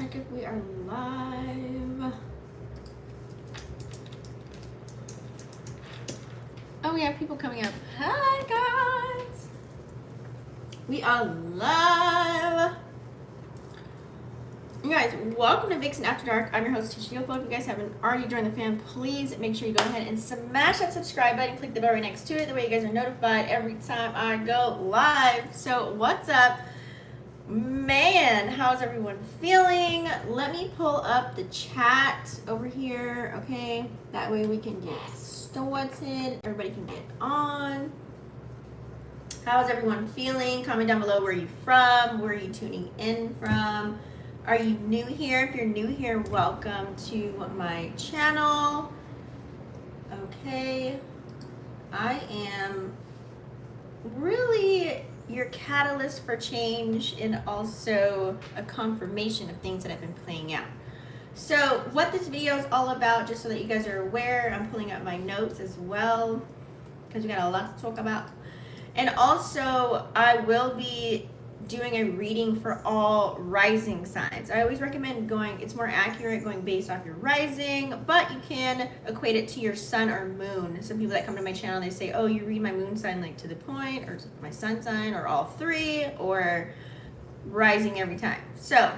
check if we are live. Oh, we have people coming up. Hi, guys. We are live. You guys, welcome to Vixen After Dark. I'm your host, Tisha Yofo. If you guys haven't already joined the fam, please make sure you go ahead and smash that subscribe button. Click the bell right next to it. That way you guys are notified every time I go live. So what's up? Man, how's everyone feeling? Let me pull up the chat over here, okay? That way we can get started. Everybody can get on. How's everyone feeling? Comment down below where you're from. Where are you tuning in from? Are you new here? If you're new here, welcome to my channel. Okay. I am really your catalyst for change and also a confirmation of things that have been playing out. So what this video is all about, just so that you guys are aware, I'm pulling up my notes as well because we got a lot to talk about. And also I will be doing a reading for all rising signs. I always recommend going, it's more accurate going based off your rising, but you can equate it to your sun or moon. Some people that come to my channel, they say, oh, you read my moon sign like to the point, or my sun sign, or all three, or rising every time. So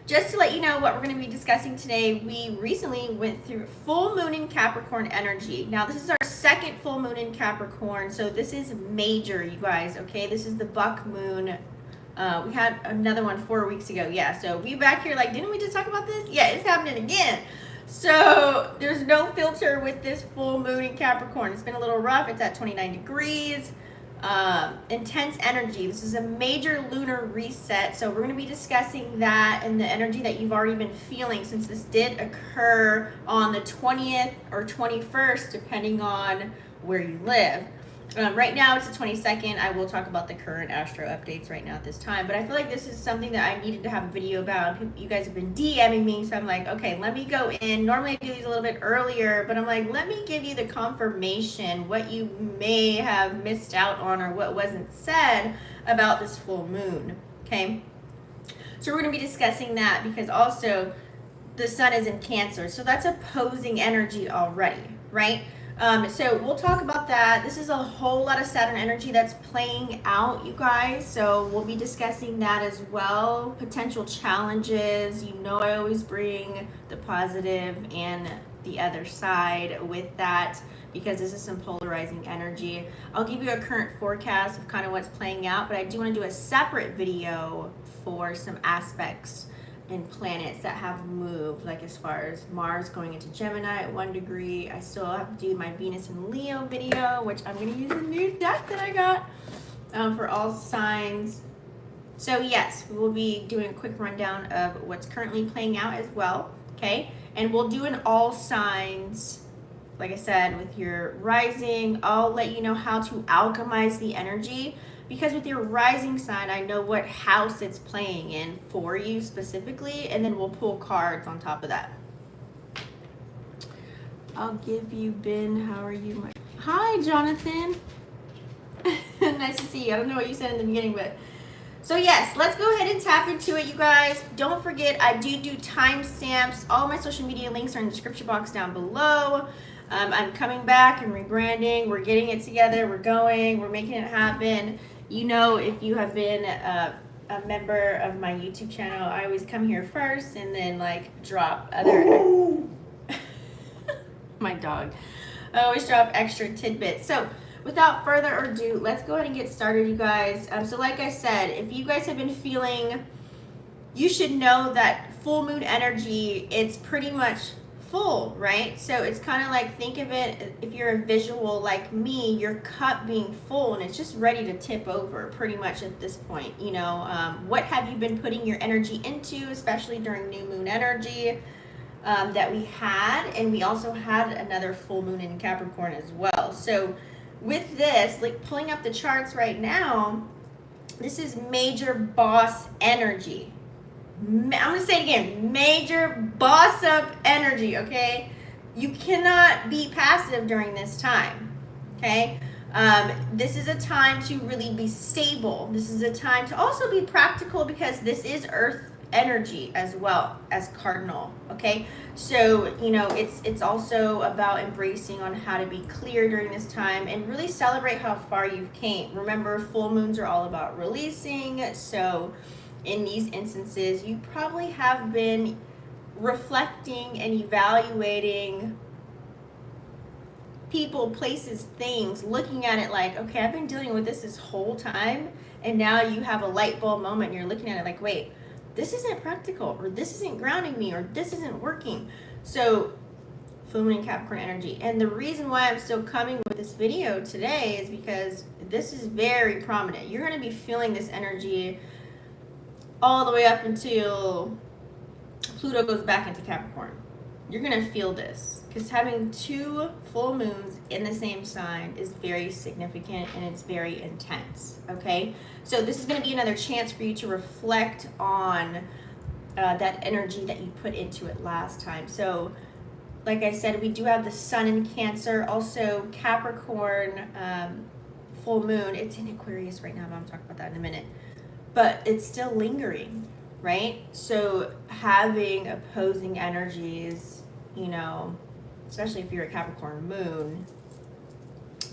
just to let you know what we're going to be discussing today, we recently went through full moon in Capricorn energy. Now this is our second full moon in Capricorn, so this is major, you guys, okay? This is the buck moon. We had another one 4 weeks ago. Yeah, so we back here like, didn't we just talk about this? Yeah, it's happening again. So there's no filter with this full moon in Capricorn. It's been a little rough. It's at 29 degrees. Intense energy. This is a major lunar reset, so we're going to be discussing that and the energy that you've already been feeling, since this did occur on the 20th or 21st depending on where you live. Right now it's the 22nd. I will talk about the current astro updates right now at this time, but I feel like this is something that I needed to have a video about. You guys have been DMing me, so I'm like, okay, let me go in. Normally I do these a little bit earlier, but I'm like, let me give you the confirmation, what you may have missed out on or what wasn't said about this full moon, okay? So we're going to be discussing that because also the sun is in Cancer, so that's opposing energy already, right? So we'll talk about that. This is a whole lot of Saturn energy that's playing out, you guys. So we'll be discussing that as well. Potential challenges. You know, I always bring the positive and the other side with that because this is some polarizing energy. I'll give you a current forecast of kind of what's playing out, but I do want to do a separate video for some aspects and planets that have moved, like as far as Mars going into Gemini at 1 degree. I still have to do my Venus and Leo video, which I'm going to use a new deck that I got for all signs. So yes, we will be doing a quick rundown of what's currently playing out as well, okay? And we'll do an all signs, like I said, with your rising. I'll let you know how to alchemize the energy, because with your rising sign, I know what house it's playing in for you specifically, and then we'll pull cards on top of that. I'll give you Ben. How are you? Hi, Jonathan. Nice to see you. I don't know what you said in the beginning, but so yes, let's go ahead and tap into it, you guys. Don't forget, I do timestamps. All my social media links are in the description box down below. I'm coming back and rebranding. We're getting it together. We're going. We're making it happen. You know, if you have been a member of my YouTube channel, I always come here first and then like drop other my dog. I always drop extra tidbits. So without further ado, let's go ahead and get started, you guys. So like I said, if you guys have been feeling, you should know that full moon energy, it's pretty much full, right? So it's kind of like, think of it, if you're a visual like me, your cup being full and it's just ready to tip over pretty much at this point. You know, what have you been putting your energy into, especially during new moon energy that we had, and we also had another full moon in Capricorn as well. So with this, like pulling up the charts right now, this is major boss energy. I'm going to say it again, major boss up energy, okay? You cannot be passive during this time, okay? This is a time to really be stable. This is a time to also be practical, because this is Earth energy as well as cardinal. Okay, so you know it's also about embracing on how to be clear during this time and really celebrate how far you've came. Remember, full moons are all about releasing. So in these instances, you probably have been reflecting and evaluating people, places, things, looking at it like, okay, I've been dealing with this whole time, and now you have a light bulb moment and you're looking at it like, wait, this isn't practical, or this isn't grounding me, or this isn't working. So full moon in Capricorn energy. And the reason why I'm still coming with this video today is because this is very prominent. You're going to be feeling this energy all the way up until Pluto goes back into Capricorn. You're going to feel this because having 2 full moons in the same sign is very significant and it's very intense. Okay, so this is going to be another chance for you to reflect on that energy that you put into it last time. So like I said, we do have the sun in Cancer, also Capricorn full moon. It's in Aquarius right now, but I'm talking about that in a minute. But it's still lingering, right? So having opposing energies, you know, especially if you're a Capricorn moon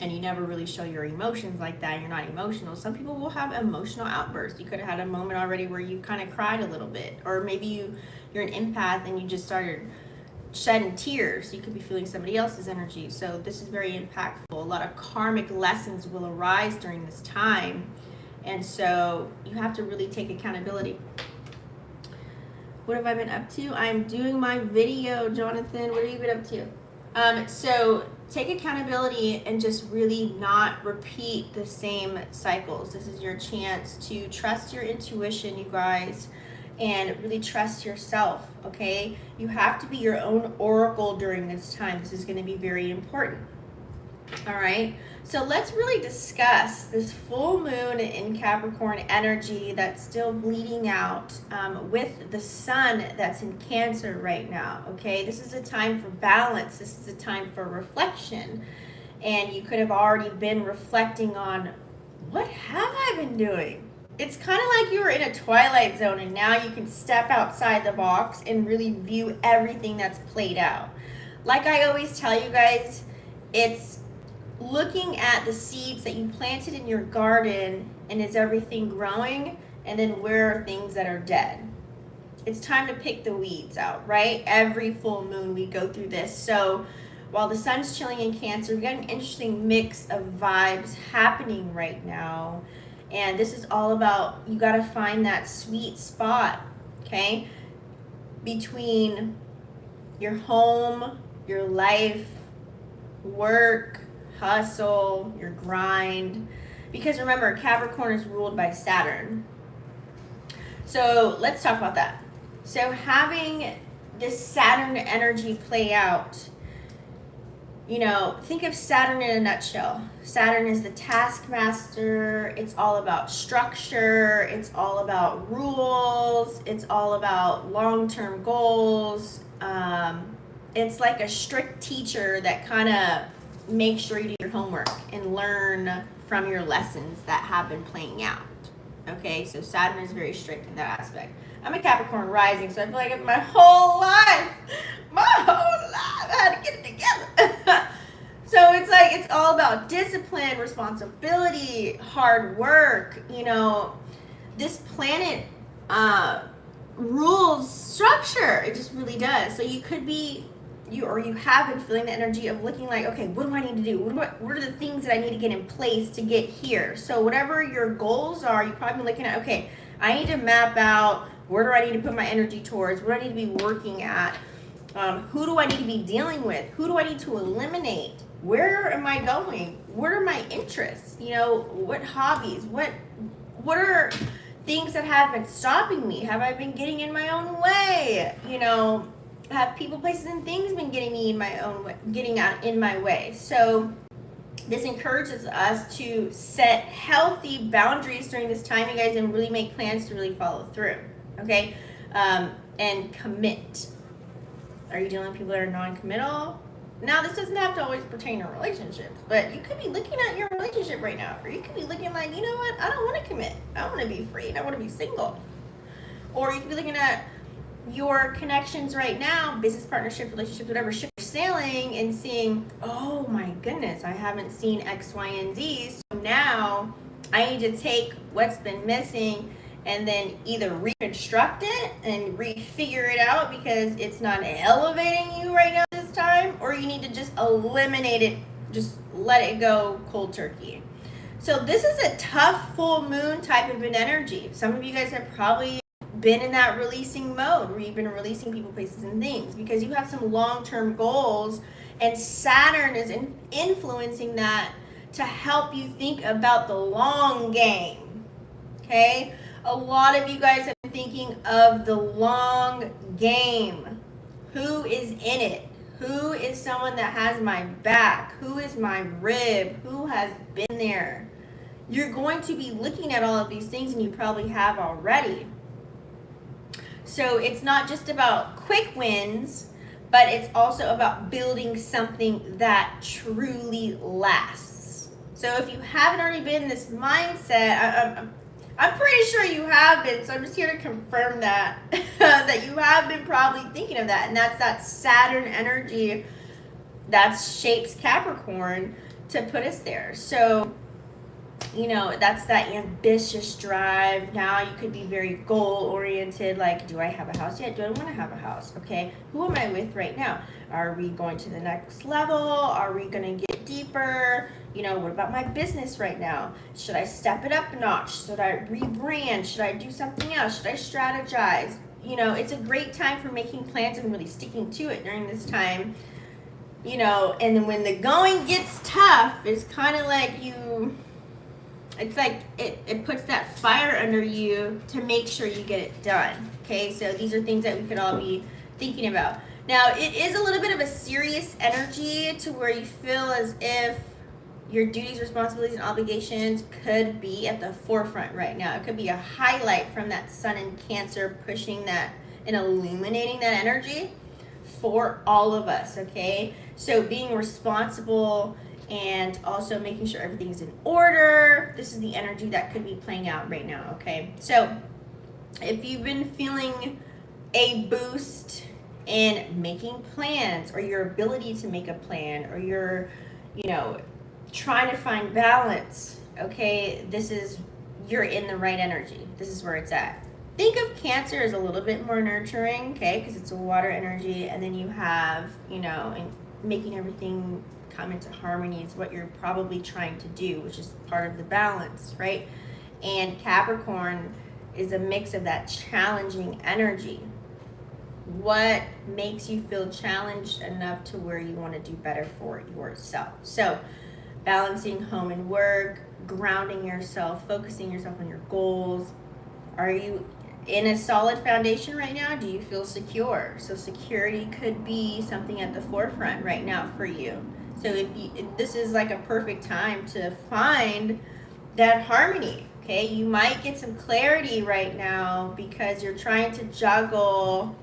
and you never really show your emotions like that, you're not emotional. Some people will have emotional outbursts. You could have had a moment already where you kind of cried a little bit, or maybe you're an empath and you just started shedding tears. You could be feeling somebody else's energy. So this is very impactful. A lot of karmic lessons will arise during this time, and so you have to really take accountability. What have I been up to? I'm doing my video, Jonathan. What have you been up to? So take accountability and just really not repeat the same cycles. This is your chance to trust your intuition, you guys, and really trust yourself, okay? You have to be your own oracle during this time. This is going to be very important. All right, so let's really discuss this full moon in Capricorn energy that's still bleeding out with the sun that's in Cancer right now, okay? This is a time for balance. This is a time for reflection. And you could have already been reflecting on, what have I been doing? It's kind of like you were in a twilight zone and now you can step outside the box and really view everything that's played out. Like I always tell you guys, it's looking at the seeds that you planted in your garden and is everything growing, and then where are things that are dead. It's time to pick the weeds out, right? Every full moon we go through this. So while the sun's chilling in Cancer, we got an interesting mix of vibes happening right now. And this is all about, you got to find that sweet spot, okay, between your home, your life, work, hustle, your grind. Because remember, Capricorn is ruled by Saturn. So let's talk about that. So having this Saturn energy play out, you know, think of Saturn in a nutshell. Saturn is the taskmaster. It's all about structure. It's all about rules. It's all about long-term goals. It's like a strict teacher that kind of make sure you do your homework and learn from your lessons that have been playing out. Okay, so Saturn is very strict in that aspect. I'm a Capricorn rising, so I feel like my whole life, I had to get it together. So it's like, it's all about discipline, responsibility, hard work. You know, this planet rules structure. It just really does. So you could be, you have been feeling the energy of looking like, okay, what do I need to do? What are the things that I need to get in place to get here? So whatever your goals are, you're probably looking at, okay, I need to map out, where do I need to put my energy towards? What do I need to be working at? Who do I need to be dealing with? Who do I need to eliminate? Where am I going? What are my interests? You know, what hobbies? What are things that have been stopping me? Have I been getting in my own way? You know, have people, places, and things been getting me in my own way, getting out in my way? So this encourages us to set healthy boundaries during this time, you guys, and really make plans to really follow through, okay? And commit. Are you dealing with people that are non-committal? Now, this doesn't have to always pertain to relationships, but you could be looking at your relationship right now, or you could be looking like, you know what, I don't want to commit. I want to be free, and I want to be single. Or you could be looking at your connections right now, business partnerships, relationships, whatever ship you're sailing, and seeing, oh my goodness, I haven't seen X, Y, and Z. So now I need to take what's been missing and then either reconstruct it and refigure it out because it's not elevating you right now this time, or you need to just eliminate it, just let it go cold turkey. So this is a tough full moon type of an energy. Some of you guys have probably been in that releasing mode where you've been releasing people, places, and things because you have some long-term goals, and Saturn is influencing that to help you think about the long game. Okay? A lot of you guys have been thinking of the long game. Who is in it? Who is someone that has my back? Who is my rib? Who has been there? You're going to be looking at all of these things, and you probably have already. So it's not just about quick wins, but it's also about building something that truly lasts. So if you haven't already been in this mindset, I'm pretty sure you have been, so I'm just here to confirm that, that you have been probably thinking of that, and that's that Saturn energy that shapes Capricorn to put us there. So, you know, that's that ambitious drive. Now you could be very goal-oriented, like, do I have a house yet? Do I want to have a house? Okay, who am I with right now? Are we going to the next level? Are we going to get deeper? You know, what about my business right now? Should I step it up a notch? Should I rebrand? Should I do something else? Should I strategize? You know, it's a great time for making plans and really sticking to it during this time. You know, and then when the going gets tough, it's kind of like it's like it puts that fire under you to make sure you get it done. Okay, so these are things that we could all be thinking about. Now, it is a little bit of a serious energy to where you feel as if your duties, responsibilities, and obligations could be at the forefront right now. It could be a highlight from that Sun in Cancer pushing that and illuminating that energy for all of us, okay? So being responsible and also making sure everything's in order. This is the energy that could be playing out right now, okay? So if you've been feeling a boost in making plans, or your ability to make a plan, or you're, you know, trying to find balance, okay, you're in the right energy. This is where it's at. Think of Cancer as a little bit more nurturing, okay, because it's a water energy, and then you have, you know, and making everything come into harmony is what you're probably trying to do, which is part of the balance, right? And Capricorn is a mix of that challenging energy. What makes you feel challenged enough to where you want to do better for yourself? So balancing home and work, grounding yourself, focusing yourself on your goals. Are you in a solid foundation right now? Do you feel secure? So security could be something at the forefront right now for you. So if this is like a perfect time to find that harmony, okay? You might get some clarity right now because you're trying to juggle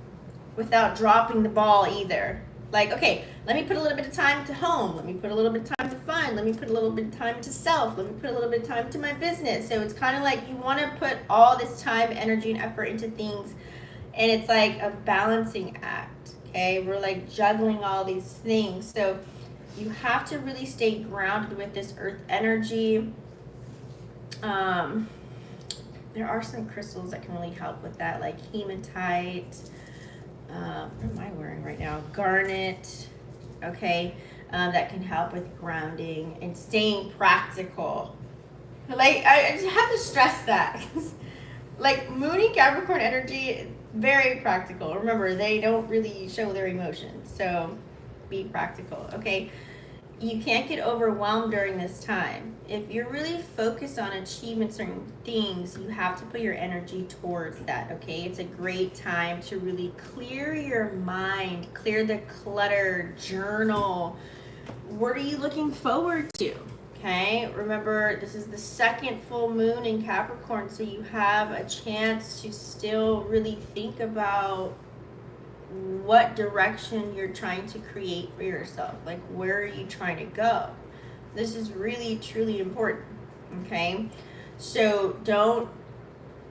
without dropping the ball either. Like, okay, let me put a little bit of time to home. Let me put a little bit of time to fun. Let me put a little bit of time to self. Let me put a little bit of time to my business. So it's kind of like you want to put all this time, energy, and effort into things. And it's like a balancing act, okay? We're like juggling all these things. So you have to really stay grounded with this earth energy. There are some crystals that can really help with that, like hematite. What am I wearing right now? Garnet, okay, that can help with grounding and staying practical. Like, I just have to stress that. Like, Moon Capricorn energy, very practical. Remember, they don't really show their emotions, so be practical, okay? You can't get overwhelmed during this time. If you're really focused on achieving certain things, you have to put your energy towards that, okay? It's a great time to really clear your mind, clear the clutter, journal. What are you looking forward to, okay? Remember, this is the second full moon in Capricorn, so you have a chance to still really think about what direction you're trying to create for yourself. Like, where are you trying to go? This is really, truly important, okay? So don't,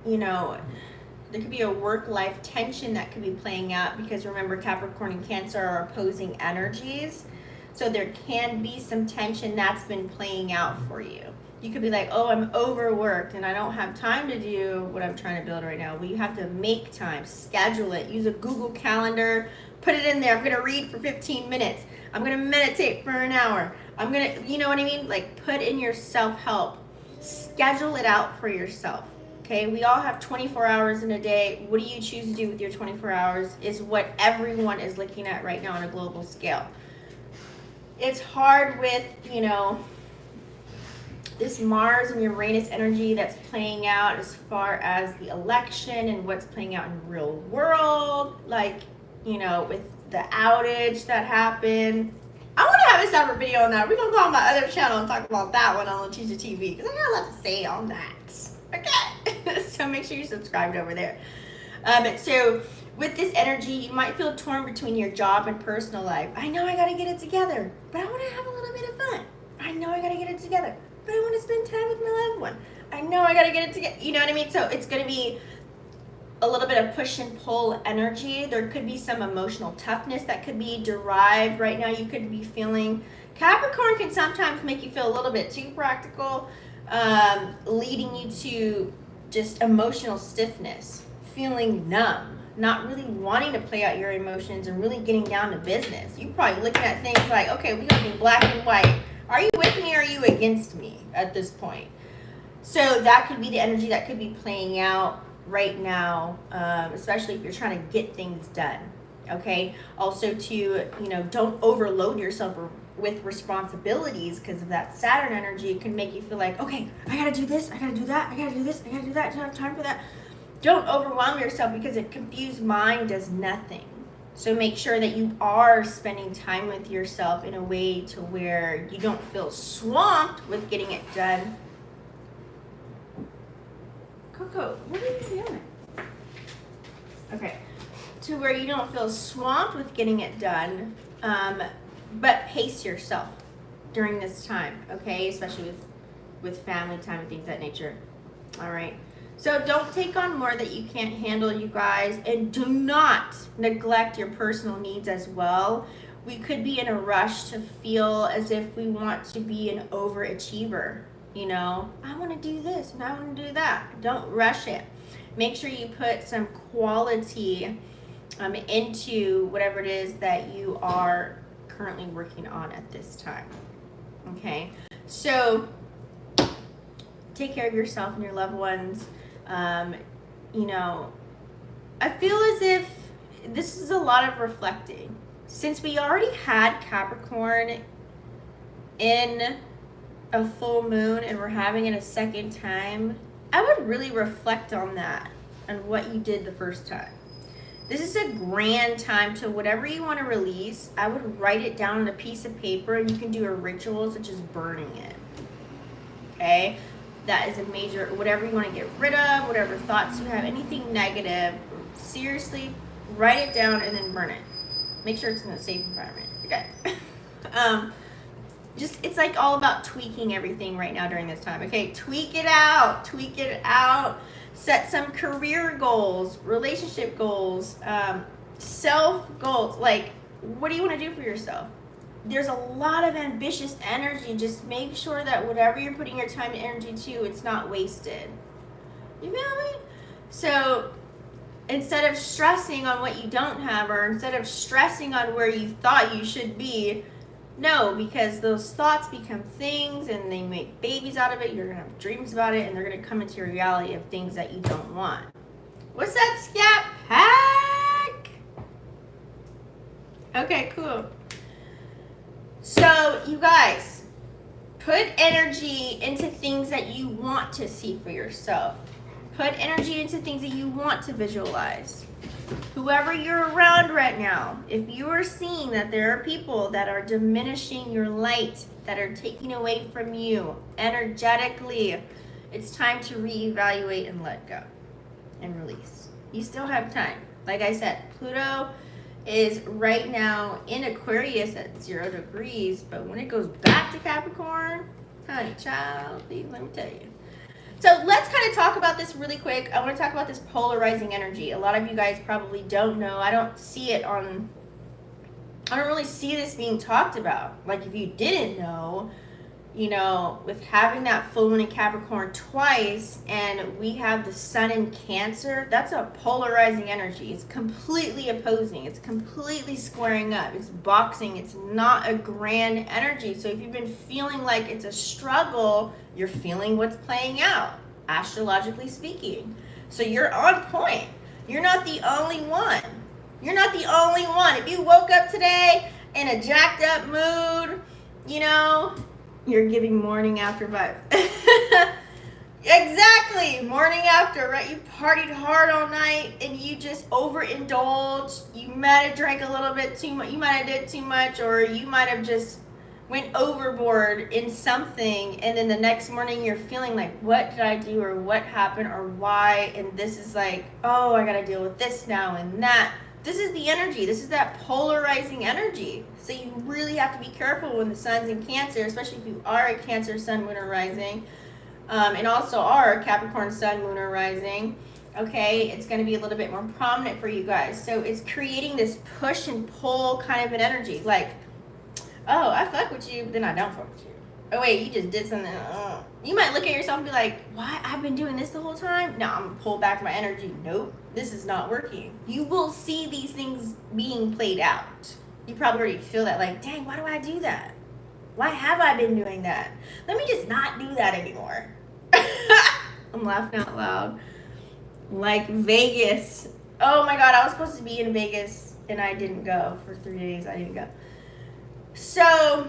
you know, There could be a work-life tension that could be playing out because remember, Capricorn and Cancer are opposing energies. So there can be some tension that's been playing out for you. You could be like, oh, I'm overworked and I don't have time to do what I'm trying to build right now. Well, you have to make time, schedule it, use a Google Calendar, put it in there. I'm going to read for 15 minutes. I'm going to meditate for an hour. I'm going to, you know what I mean? Like, put in your self-help. Schedule it out for yourself. Okay, we all have 24 hours in a day. What do you choose to do with your 24 hours is what everyone is looking at right now on a global scale. It's hard with, you know, this Mars and Uranus energy that's playing out as far as the election and what's playing out in the real world, like, you know, with the outage that happened. I want to have a separate video on that. We're going to go on my other channel and talk about that one on Letitia TV because I got a lot to say on that. Okay, so make sure you're subscribed over there. So with this energy, you might feel torn between your job and personal life. I know I got to get it together, but I want to have a little bit of fun. I know I got to get it together, but I want to spend time with my loved one. I know I got to get it together. You know what I mean? So it's going to be a little bit of push and pull energy. There could be some emotional toughness that could be derived right now. You could be feeling, Capricorn can sometimes make you feel a little bit too practical, leading you to just emotional stiffness, feeling numb, not really wanting to play out your emotions and really getting down to business. You're probably looking at things like, okay, we're going to be black and white. Are you with me or are you against me at this point? So that could be the energy that could be playing out right now, especially if you're trying to get things done. Okay. Also to, you know, don't overload yourself with responsibilities because of that Saturn energy. It can make you feel like, okay, I got to do this. I got to do that. I got to do this. I got to do that. I don't have time for that. Don't overwhelm yourself because a confused mind does nothing. So make sure that you are spending time with yourself in a way to where you don't feel swamped with getting it done. Coco, what are you doing? Okay. To where you don't feel swamped with getting it done, but pace yourself during this time, okay? Especially with family time and things of that nature. All right. So don't take on more that you can't handle, you guys, and do not neglect your personal needs as well. We could be in a rush to feel as if we want to be an overachiever. You know, I want to do this and I want to do that. Don't rush it. Make sure you put some quality into whatever it is that you are currently working on at this time. Okay, so take care of yourself and your loved ones. You know, I feel as if this is a lot of reflecting. Since we already had Capricorn in a full moon and we're having it a second time, I would really reflect on that and what you did the first time. This is a grand time to whatever you want to release. I would write it down on a piece of paper and you can do a ritual such as burning it. Okay? That is a major, whatever you want to get rid of, whatever thoughts you have, anything negative, seriously, write it down and then burn it. Make sure it's in a safe environment. Okay. Just, it's like all about tweaking everything right now during this time. Okay, tweak it out, set some career goals, relationship goals, self goals. Like, what do you want to do for yourself? There's a lot of ambitious energy. Just make sure that whatever you're putting your time and energy to, it's not wasted. You feel me? So instead of stressing on what you don't have, or instead of stressing on where you thought you should be, no, because those thoughts become things and they make babies out of it. You're going to have dreams about it and they're going to come into your reality of things that you don't want. What's that, Scat Pack? Okay, cool. So, you guys, put energy into things that you want to see for yourself. Put energy into things that you want to visualize. Whoever you're around right now, if you are seeing that there are people that are diminishing your light, that are taking away from you energetically, it's time to reevaluate and let go and release. You still have time. Like I said, Pluto is right now in Aquarius at 0 degrees, but when it goes back to Capricorn, honey child, please let me tell you. So let's kind of to talk about this really quick. I want to talk about this polarizing energy. A lot of you guys probably don't know. I don't really see this being talked about. Like, if you didn't know, you know, with having that full moon in Capricorn twice, and we have the sun in Cancer, that's a polarizing energy. It's completely opposing. It's completely squaring up. It's boxing. It's not a grand energy. So if you've been feeling like it's a struggle, you're feeling what's playing out, astrologically speaking. So you're on point. You're not the only one. You're not the only one. If you woke up today in a jacked up mood, you know, you're giving morning after vibe. Exactly, morning after, right? You partied hard all night and you just overindulged. You might have drank a little bit too much. You might have did too much, or you might have just went overboard in something, and then the next morning you're feeling like, what did I do, or what happened, or why? And this is like, oh, I gotta deal with this now and that. This is the energy. This is that polarizing energy. So you really have to be careful when the sun's in Cancer, especially if you are a Cancer sun, moon, or rising, and also are a Capricorn sun, moon, or rising. Okay, it's going to be a little bit more prominent for you guys. So it's creating this push and pull kind of an energy. Like, oh, I fuck with you, but then I don't fuck with you. Oh wait, you just did something. You might look at yourself and be like, why? I've been doing this the whole time? No, I'm going to pull back my energy. Nope, this is not working. You will see these things being played out. You probably already feel that, like, dang, why do I do that? Why have I been doing that? Let me just not do that anymore. I'm laughing out loud. Like Vegas. Oh my God, I was supposed to be in Vegas and I didn't go for 3 days. I didn't go. So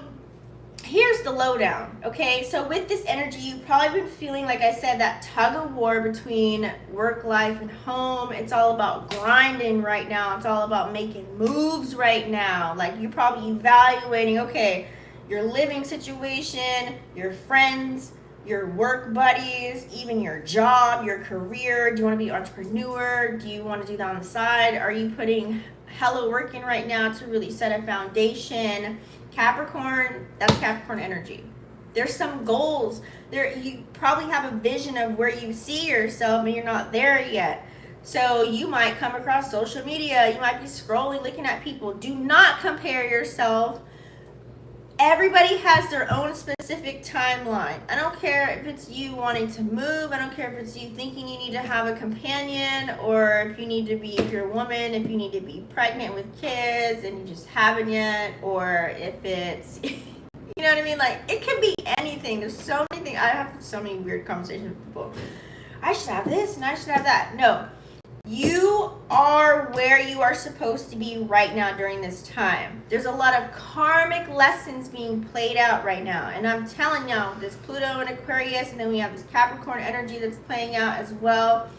here's the lowdown, okay? So with this energy, you've probably been feeling, like I said, that tug of war between work, life, and home. It's all about grinding right now. It's all about making moves right now. Like, you're probably evaluating, okay, your living situation, your friends, your work buddies, even your job, your career. Do you want to be an entrepreneur? Do you want to do that on the side? Are you putting hella work in right now to really set a foundation? Capricorn, that's Capricorn energy. There's some goals. You probably have a vision of where you see yourself and you're not there yet. So you might come across social media. You might be scrolling, looking at people. Do not compare yourself. Everybody has their own specific timeline. I don't care if it's you wanting to move. I don't care if it's you thinking you need to have a companion, or if you're a woman, if you need to be pregnant with kids and you just haven't yet, or if it's, you know what I mean? Like, it can be anything. There's so many things. I have so many weird conversations with people. I should have this and I should have that. No. You are where you are supposed to be right now during this time. There's a lot of karmic lessons being played out right now. And I'm telling y'all, this Pluto and Aquarius, and then we have this Capricorn energy that's playing out as well.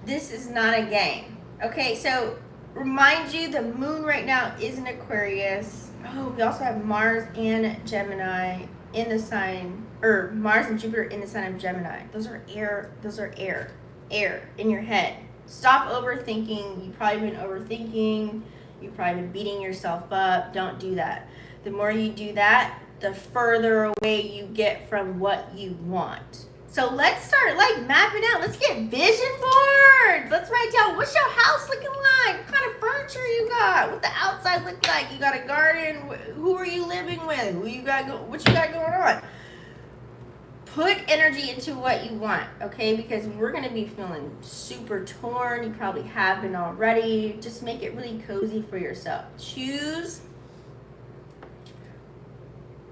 This is not a game. Okay, so remind you, the moon right now is in Aquarius. Oh, we also have Mars and Gemini in the sign, or Mars and Jupiter in the sign of Gemini. Those are air in your head. Stop overthinking. You've probably been overthinking. You've probably been beating yourself up. Don't do that. The more you do that, the further away you get from what you want. So let's start like mapping out. Let's get vision boards. Let's write down, what's your house looking like? What kind of furniture you got? What the outside look like? You got a garden? Who are you living with? What you got going on? Put energy into what you want, okay? Because we're going to be feeling super torn. You probably have been already. Just make it really cozy for yourself. Choose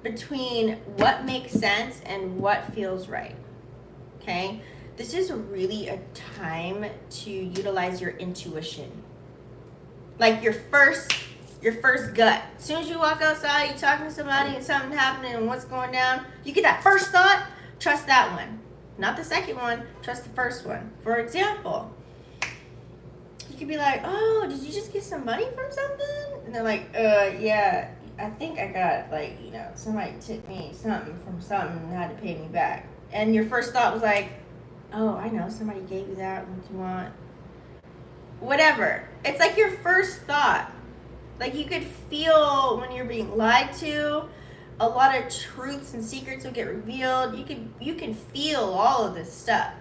between what makes sense and what feels right, okay? This is really a time to utilize your intuition. Like your first gut. As soon as you walk outside, you're talking to somebody and something happening and what's going down, you get that first thought. Trust that one, not the second one. Trust the first one. For example, you could be like, oh, did you just get some money from something? And they're like, yeah, I think I got, like, you know, somebody tipped me something from something and had to pay me back. And your first thought was like, oh, I know, somebody gave you that. What do you want? Whatever. It's like your first thought. Like, you could feel when you're being lied to, a lot of truths and secrets will get revealed. You can feel all of this stuff.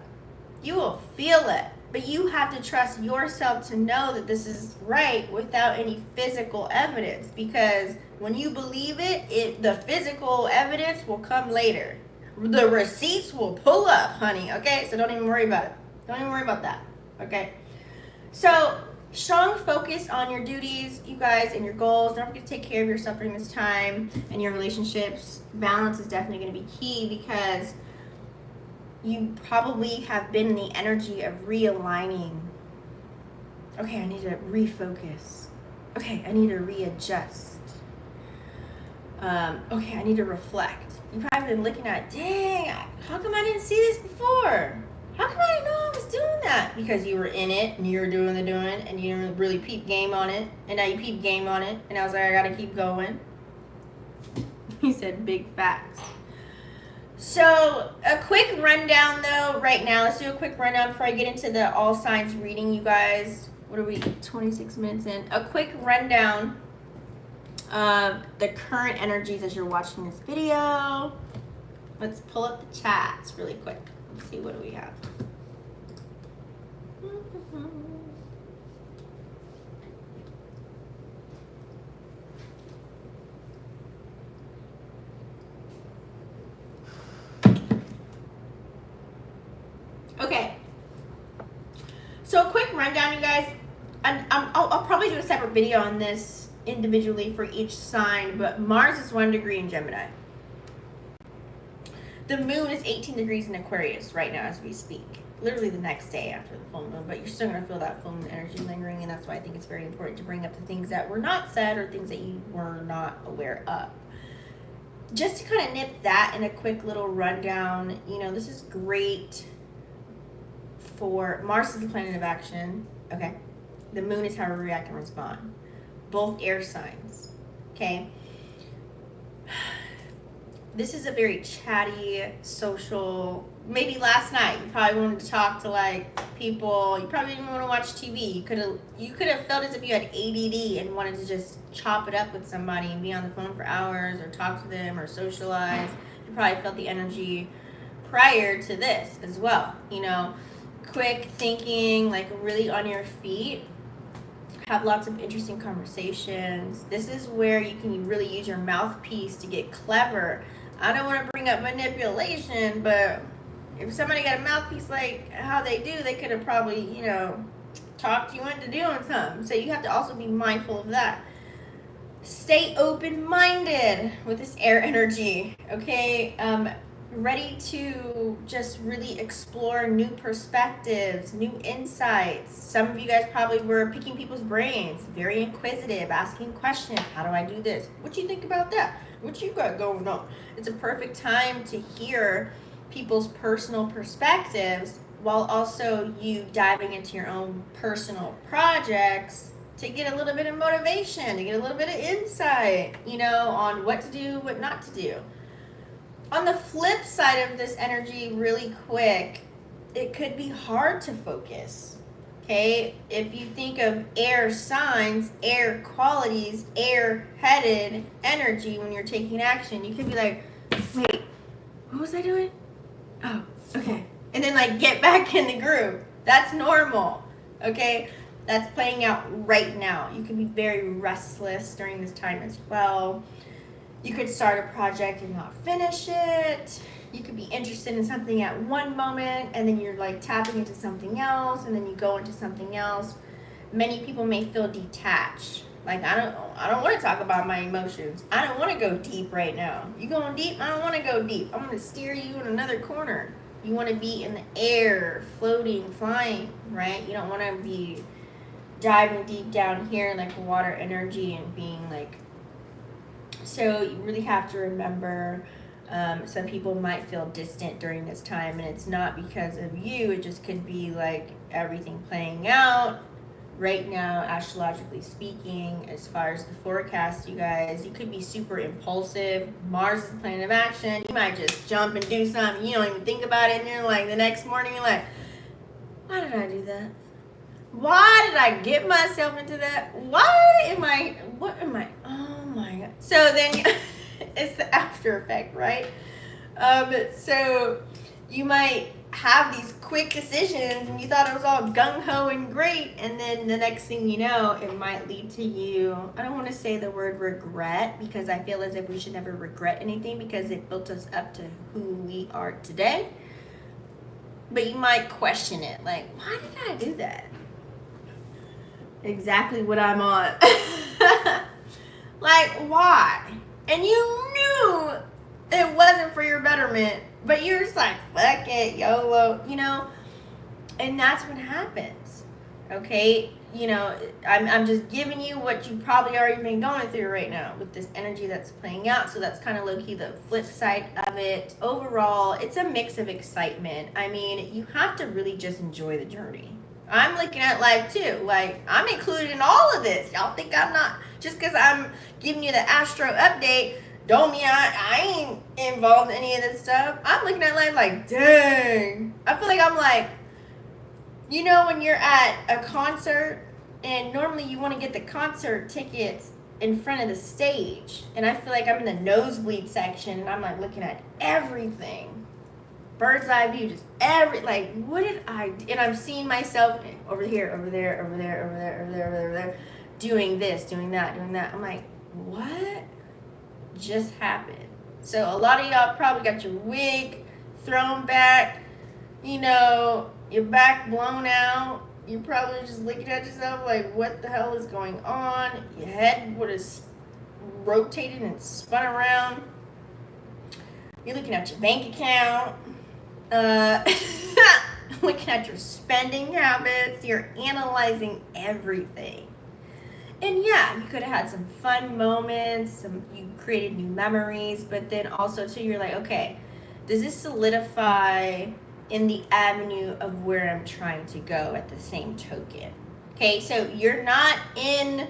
You will feel it. But you have to trust yourself to know that this is right without any physical evidence. Because when you believe it, the physical evidence will come later. The receipts will pull up, honey. Okay? So don't even worry about it. Don't even worry about that. Okay? So, strong focus on your duties, you guys, and your goals. Don't forget to take care of yourself during this time and your relationships. Balance is definitely going to be key because you probably have been in the energy of realigning. Okay, I need to refocus. Okay, I need to readjust. Okay, I need to reflect. You've probably been looking at, dang, how come I didn't see this before? How come I didn't know I was doing that? Because you were in it and you were doing the doing and you didn't really peep game on it. And now you peep game on it. And I was like, I gotta keep going. He said big facts. So a quick rundown though, right now. Let's do a quick rundown before I get into the all signs reading, you guys. What are we, 26 minutes in? A quick rundown of the current energies as you're watching this video. Let's pull up the chats really quick. Let's see, what do we have? Okay. So a quick rundown, you guys. I'll probably do a separate video on this individually for each sign, but Mars is 1 degree in Gemini. The moon is 18 degrees in Aquarius right now as we speak. Literally the next day after the full moon, but you're still going to feel that full moon energy lingering, and that's why I think it's very important to bring up the things that were not said or things that you were not aware of. Just to kind of nip that in a quick little rundown, you know, this is great for Mars is the planet of action, okay? The moon is how we react and respond. Both air signs, okay? This is a very chatty, social, maybe last night you probably wanted to talk to like people, you probably didn't want to watch TV. You could have felt as if you had ADD and wanted to just chop it up with somebody and be on the phone for hours or talk to them or socialize. You probably felt the energy prior to this as well, you know, quick thinking, like really on your feet. Have lots of interesting conversations. This is where you can really use your mouthpiece to get clever. I don't want to bring up manipulation, but if somebody got a mouthpiece like how they do, they could have probably, you know, talked you into doing something. So you have to also be mindful of that. Stay open-minded with this air energy, okay? Ready to just really explore new perspectives, new insights. Some of you guys probably were picking people's brains, very inquisitive, asking questions. How do I do this? What do you think about that? What you got going on? It's a perfect time to hear people's personal perspectives while also you diving into your own personal projects to get a little bit of motivation, to get a little bit of insight, you know, on what to do, what not to do. On the flip side of this energy, really quick, it could be hard to focus, okay? If you think of air signs, air qualities, air-headed energy when you're taking action, you could be like, wait, what was I doing? Oh, okay. And then like get back in the groove. That's normal, okay? That's playing out right now. You can be very restless during this time as well. You could start a project and not finish it. You could be interested in something at one moment and then you're like tapping into something else and then you go into something else. Many people may feel detached. Like, I don't want to talk about my emotions. I don't want to go deep right now. You going deep? I don't want to go deep. I'm going to steer you in another corner. You want to be in the air, floating, flying, right? You don't want to be diving deep down here like water energy and being like. So you really have to remember, some people might feel distant during this time, and it's not because of you. It just could be like everything playing out right now, astrologically speaking. As far as the forecast, you guys, you could be super impulsive. Mars is the planet of action. You might just jump and do something. You don't even think about it, and you're like, the next morning, you're like, why did I do that? Why did I get myself into that? What am I? Oh my God. So then It's the after effect, right? So you might have these quick decisions and you thought it was all gung-ho and great, and then the next thing you know, it might lead to you, I don't want to say the word regret, because I feel as if we should never regret anything because it built us up to who we are today. But you might question it, like, why did I do that? Exactly what I'm on. Like, why? And you knew it wasn't for your betterment, but you're just like, fuck it, YOLO, you know? And that's what happens, okay? You know, I'm just giving you what you probably already been going through right now with this energy that's playing out. So that's kind of low-key the flip side of it. Overall, it's a mix of excitement. I mean, you have to really just enjoy the journey. I'm looking at life too. Like, I'm included in all of this. Y'all think I'm not? Just because I'm giving you the astro update don't mean I ain't involved in any of this stuff. I'm looking at life like, dang. I feel like I'm like, you know, when you're at a concert and normally you want to get the concert tickets in front of the stage, and I feel like I'm in the nosebleed section and I'm like looking at everything, bird's eye view, just like, what did I do? And I'm seeing myself over here, over there, over there, over there, over there, over there, doing this, doing that, doing that. I'm like, what just happened? So a lot of y'all probably got your wig thrown back, you know, your back blown out. You're probably just looking at yourself like, what the hell is going on? Your head would have rotated and spun around. You're looking at your bank account, looking at your spending habits. You're analyzing everything. And yeah, you could have had some fun moments, you created new memories, but then also too, you're like, okay, does this solidify in the avenue of where I'm trying to go at the same token? Okay, so you're not in,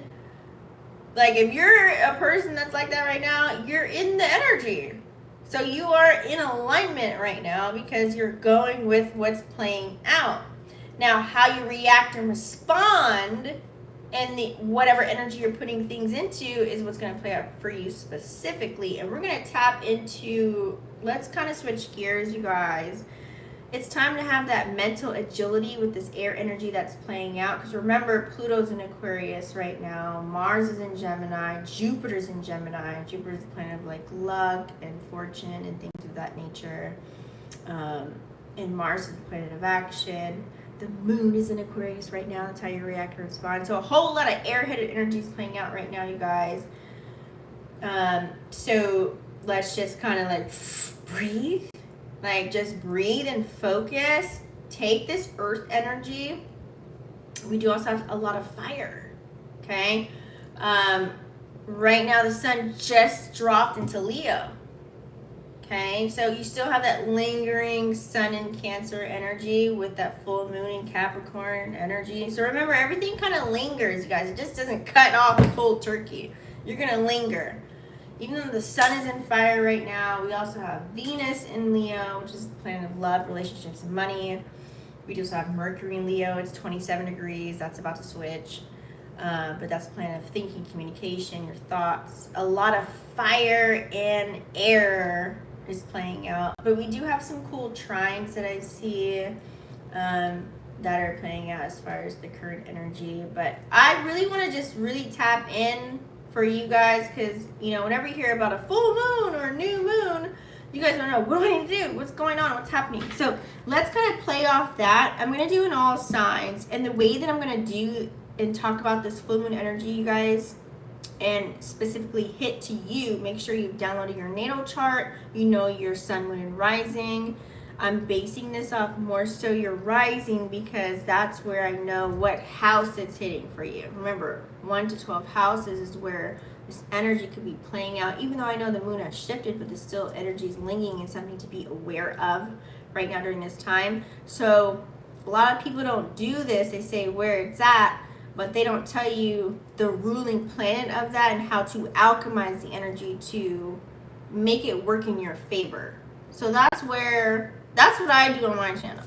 like, if you're a person that's like that right now, you're in the energy. So you are in alignment right now because you're going with what's playing out. Now, how you react and respond and whatever energy you're putting things into is what's going to play out for you specifically. And we're going to tap into, let's kind of switch gears, you guys. It's time to have that mental agility with this air energy that's playing out. Because remember, Pluto's in Aquarius right now. Mars is in Gemini. Jupiter's in Gemini. Jupiter's the planet of like luck and fortune and things of that nature. And Mars is the planet of action. The moon is in Aquarius right now. That's how you react and respond. So a whole lot of airheaded energy is playing out right now, you guys. So let's just kind of like breathe. Like, just breathe and focus. Take this earth energy. We do also have a lot of fire, okay? Right now, the sun just dropped into Leo, okay? So you still have that lingering sun in Cancer energy with that full moon in Capricorn energy. So remember, everything kind of lingers, you guys. It just doesn't cut off cold turkey. You're going to linger. Even though the sun is in fire right now, we also have Venus in Leo, which is the planet of love, relationships, and money. We just have Mercury in Leo. It's 27 degrees. That's about to switch. But that's the planet of thinking, communication, your thoughts. A lot of fire and air is playing out. But we do have some cool trines that I see that are playing out as far as the current energy. But I really want to just really tap in for you guys, because you know, whenever you hear about a full moon or a new moon, you guys don't know, what do I need to do, what's going on, what's happening. So let's kind of play off that. I'm going to do in all signs, and the way that I'm going to do and talk about this full moon energy, you guys, and specifically hit to you, make sure you've downloaded your natal chart, you know your sun, moon, and rising. I'm basing this off more so your rising, because that's where I know what house it's hitting for you. Remember, 1 to 12 houses is where this energy could be playing out. Even though I know the moon has shifted, but there's still energy is lingering and something to be aware of right now during this time. So a lot of people don't do this. They say where it's at, but they don't tell you the ruling planet of that and how to alchemize the energy to make it work in your favor. So that's what I do on my channel.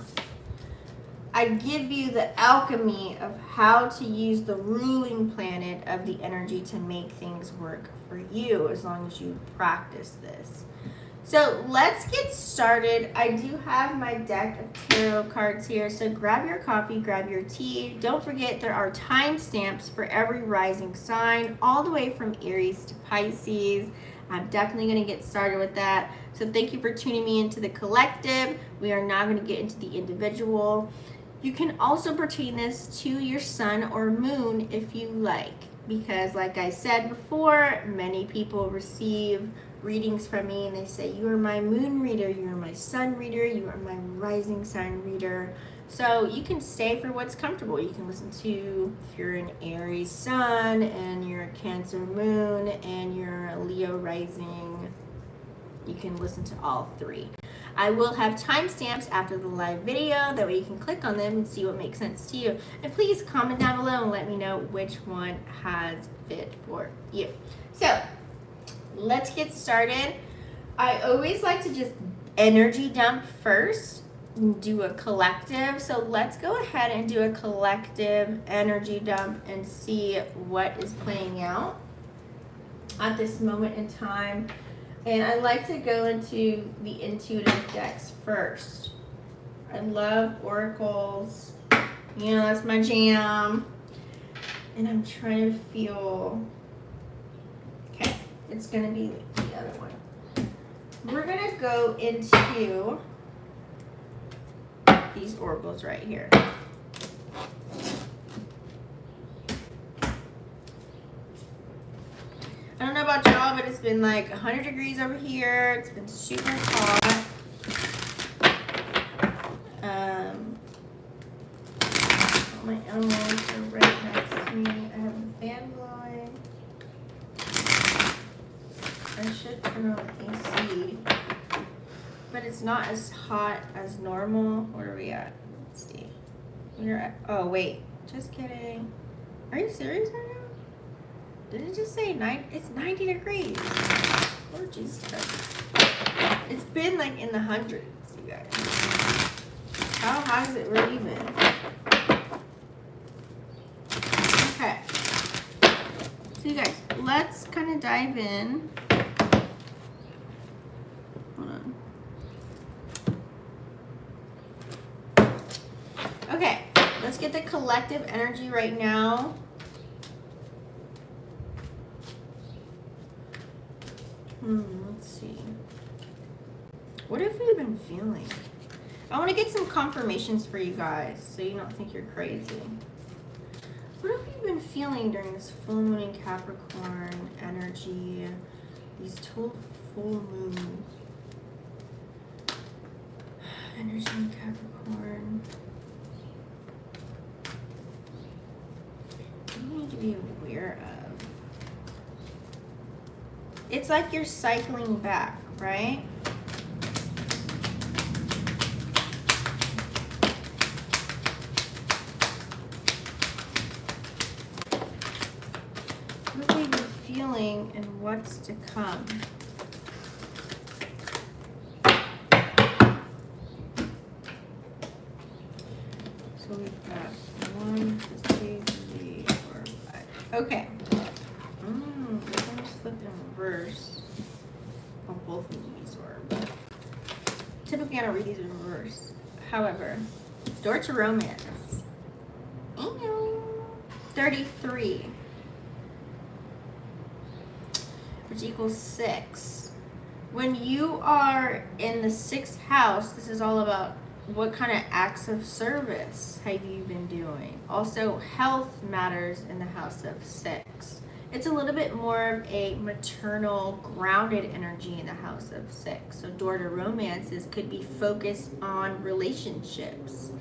I give you the alchemy of how to use the ruling planet of the energy to make things work for you, as long as you practice this. So let's get started. I do have my deck of tarot cards here, so grab your coffee, grab your tea. Don't forget there are timestamps for every rising sign, all the way from Aries to Pisces. I'm definitely going to get started with that. So thank you for tuning me into the collective. We are now going to get into the individual. You can also pertain this to your sun or moon if you like, because like I said before, many people receive readings from me and they say, you are my moon reader, you are my sun reader, you are my rising sign reader. So you can stay for what's comfortable. You can listen to, if you're an Aries sun and you're a Cancer moon and you're a Leo rising, you can listen to all three. I will have timestamps after the live video, that way you can click on them and see what makes sense to you. And please comment down below and let me know which one has fit for you. So let's get started. I always like to just energy dump first and do a collective. So let's go ahead and do a collective energy dump and see what is playing out at this moment in time. And I like to go into the intuitive decks first. I love oracles. You know, that's my jam. And I'm trying to feel... Okay, it's going to be the other one. We're going to go into these oracles right here. I don't know about y'all, but it's been like 100 degrees over here. It's been super hot. All my elements are right next to me. I have the fan blowing. I should turn on AC, but it's not as hot as normal. Where are we at? Let's see. We're at, oh wait, just kidding. Are you serious right now? Did it just say it's 90 degrees? Lord Jesus Christ. It's been like in the hundreds, you guys. How high is it really been? Okay. So you guys, let's kind of dive in. Hold on. Okay, let's get the collective energy right now. Let's see. What have we been feeling? I want to get some confirmations for you guys so you don't think you're crazy. What have we been feeling during this full moon in Capricorn energy? These two full moon energy in Capricorn. What do you need to be aware of? It's like you're cycling back, right? What are you feeling and what's to come? So we've got 1, 2, 3, 4, 5. Okay. This one's flipped in reverse. Well, both of these were, but typically I don't read these in reverse. However, door to romance. 33, which equals 6. When you are in the 6th house, this is all about what kind of acts of service have you been doing. Also, health matters in the house of 6. It's a little bit more of a maternal, grounded energy in the house of 6. So door to romances could be focused on relationships,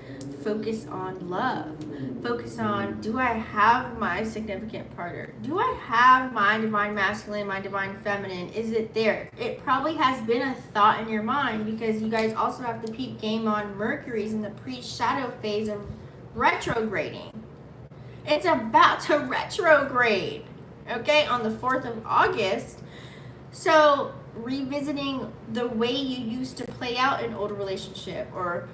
focus on love, focus on, do I have my significant partner? Do I have my divine masculine, my divine feminine? Is it there? It probably has been a thought in your mind, because you guys also have to peep game on Mercury's in the pre-shadow phase of retrograding. It's about to retrograde. Okay, on the 4th of August. So revisiting the way you used to play out an old relationship, or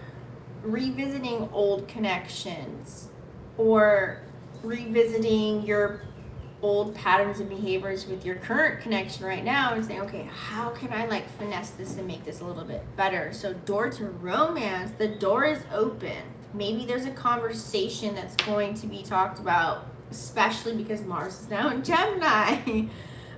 revisiting old connections or revisiting your old patterns and behaviors with your current connection right now and saying, okay, how can I like finesse this and make this a little bit better? So door to romance, the door is open. Maybe there's a conversation that's going to be talked about, especially because Mars is now in Gemini.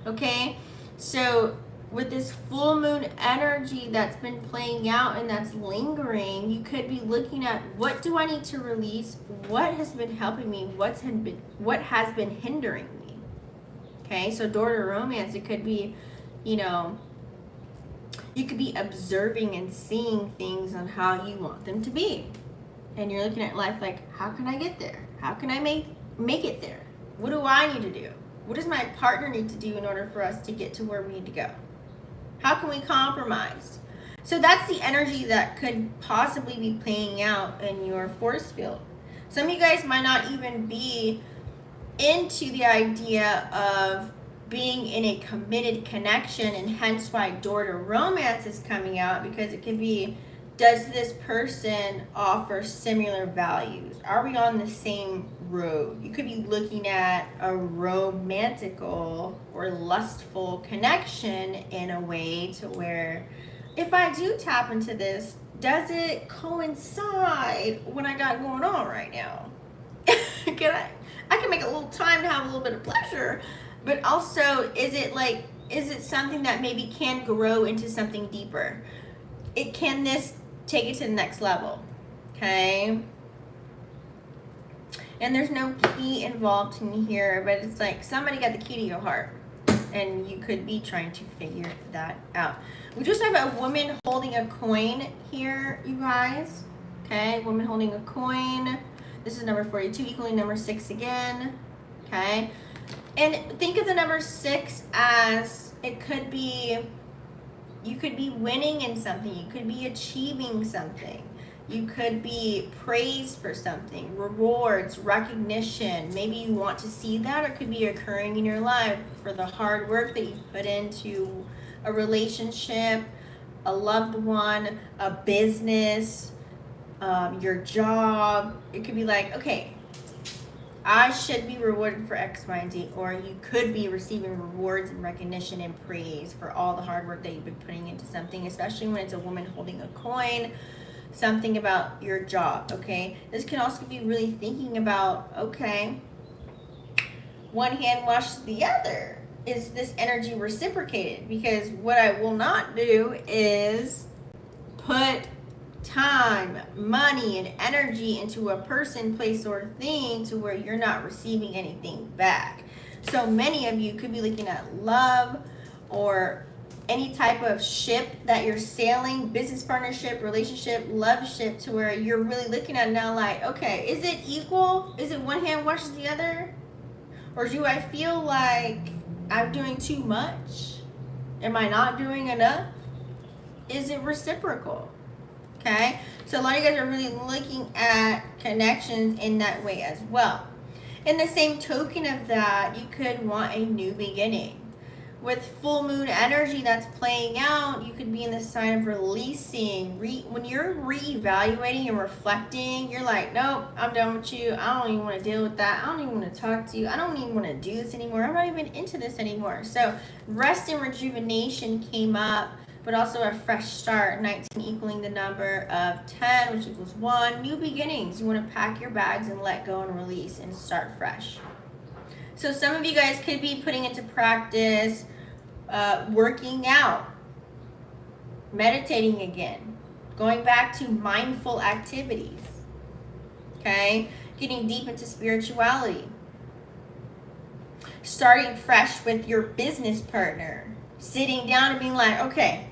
Okay, so with this full moon energy that's been playing out and that's lingering, you could be looking at, what do I need to release? What has been helping me? What has been hindering me? Okay, so door to romance, it could be, you could be observing and seeing things on how you want them to be. And you're looking at life like, how can I get there? How can I make it there? What do I need to do? What does my partner need to do in order for us to get to where we need to go? How can we compromise? So that's the energy that could possibly be playing out in your force field. Some of you guys might not even be into the idea of being in a committed connection, and hence why door to romance is coming out, because it could be, does this person offer similar values? Are we on the same road? You could be looking at a romantical or lustful connection in a way to where, if I do tap into this, does it coincide what I got going on right now? I can make a little time to have a little bit of pleasure, but also, is it something that maybe can grow into something deeper? Can this take it to the next level? Okay. And there's no key involved in here, but it's like somebody got the key to your heart, and you could be trying to figure that out. We just have a woman holding a coin here, you guys. Okay, woman holding a coin. This is number 42, equaling number 6 again. Okay. And think of the number 6 as, it could be, you could be winning in something. You could be achieving something. You could be praised for something, rewards, recognition. Maybe you want to see that, or it could be occurring in your life for the hard work that you put into a relationship, a loved one, a business, your job. It could be like, okay, I should be rewarded for X, Y, and Z, or you could be receiving rewards and recognition and praise for all the hard work that you've been putting into something, especially when it's a woman holding a coin, something about your job, okay? This can also be really thinking about, okay, one hand washes the other. Is this energy reciprocated? Because what I will not do is put time, money, and energy into a person, place, or thing to where you're not receiving anything back. So many of you could be looking at love or any type of ship that you're sailing, business partnership, relationship, love ship, to where you're really looking at it now like, okay, is it equal? Is it one hand washes the other? Or do I feel like I'm doing too much? Am I not doing enough? Is it reciprocal? Okay, so a lot of you guys are really looking at connections in that way as well. In the same token of that, you could want a new beginning. With full moon energy that's playing out, you could be in the sign of releasing. When you're reevaluating and reflecting, you're like, nope, I'm done with you. I don't even want to deal with that. I don't even want to talk to you. I don't even want to do this anymore. I'm not even into this anymore. So rest and rejuvenation came up, but also a fresh start. 19 equaling the number of 10, which equals 1. New beginnings. You want to pack your bags and let go and release and start fresh. So some of you guys could be putting into practice working out, meditating again, going back to mindful activities, okay? Getting deep into spirituality, starting fresh with your business partner, sitting down and being like, okay,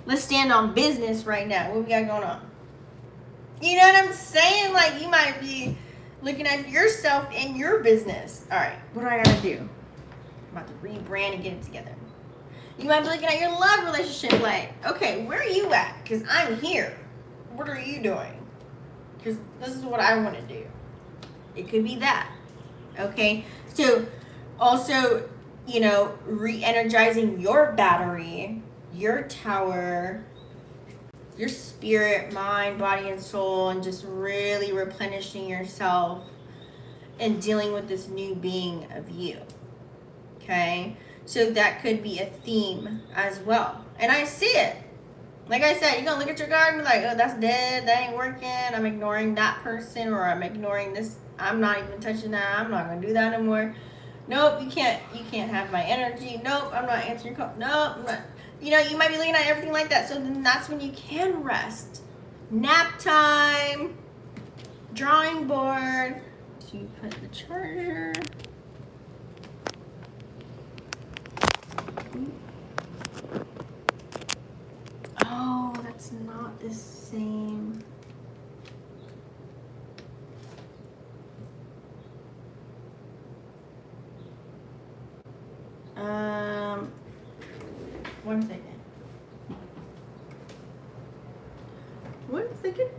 let's stand on business right now. What we got going on? You know what I'm saying? Like, you might be looking at yourself in your business. All right, what do I gotta do? I'm about to rebrand and get it together. You might be looking at your love relationship like, okay, where are you at? Because I'm here. What are you doing? Because this is what I want to do. It could be that. Okay? So also, you know, re-energizing your battery, your tower, your spirit, mind, body, and soul, and just really replenishing yourself and dealing with this new being of you. Okay? So that could be a theme as well. And I see it. Like I said, you're going to look at your card and be like, oh, that's dead. That ain't working. I'm ignoring that person, or I'm ignoring this. I'm not even touching that. I'm not going to do that anymore. Nope, you can't have my energy. Nope, I'm not answering calls. Nope, I'm not. You know, you might be looking at everything like that. So then that's when you can rest. Nap time, drawing board. So you put the charger. Oh, that's not the same. One second. One second.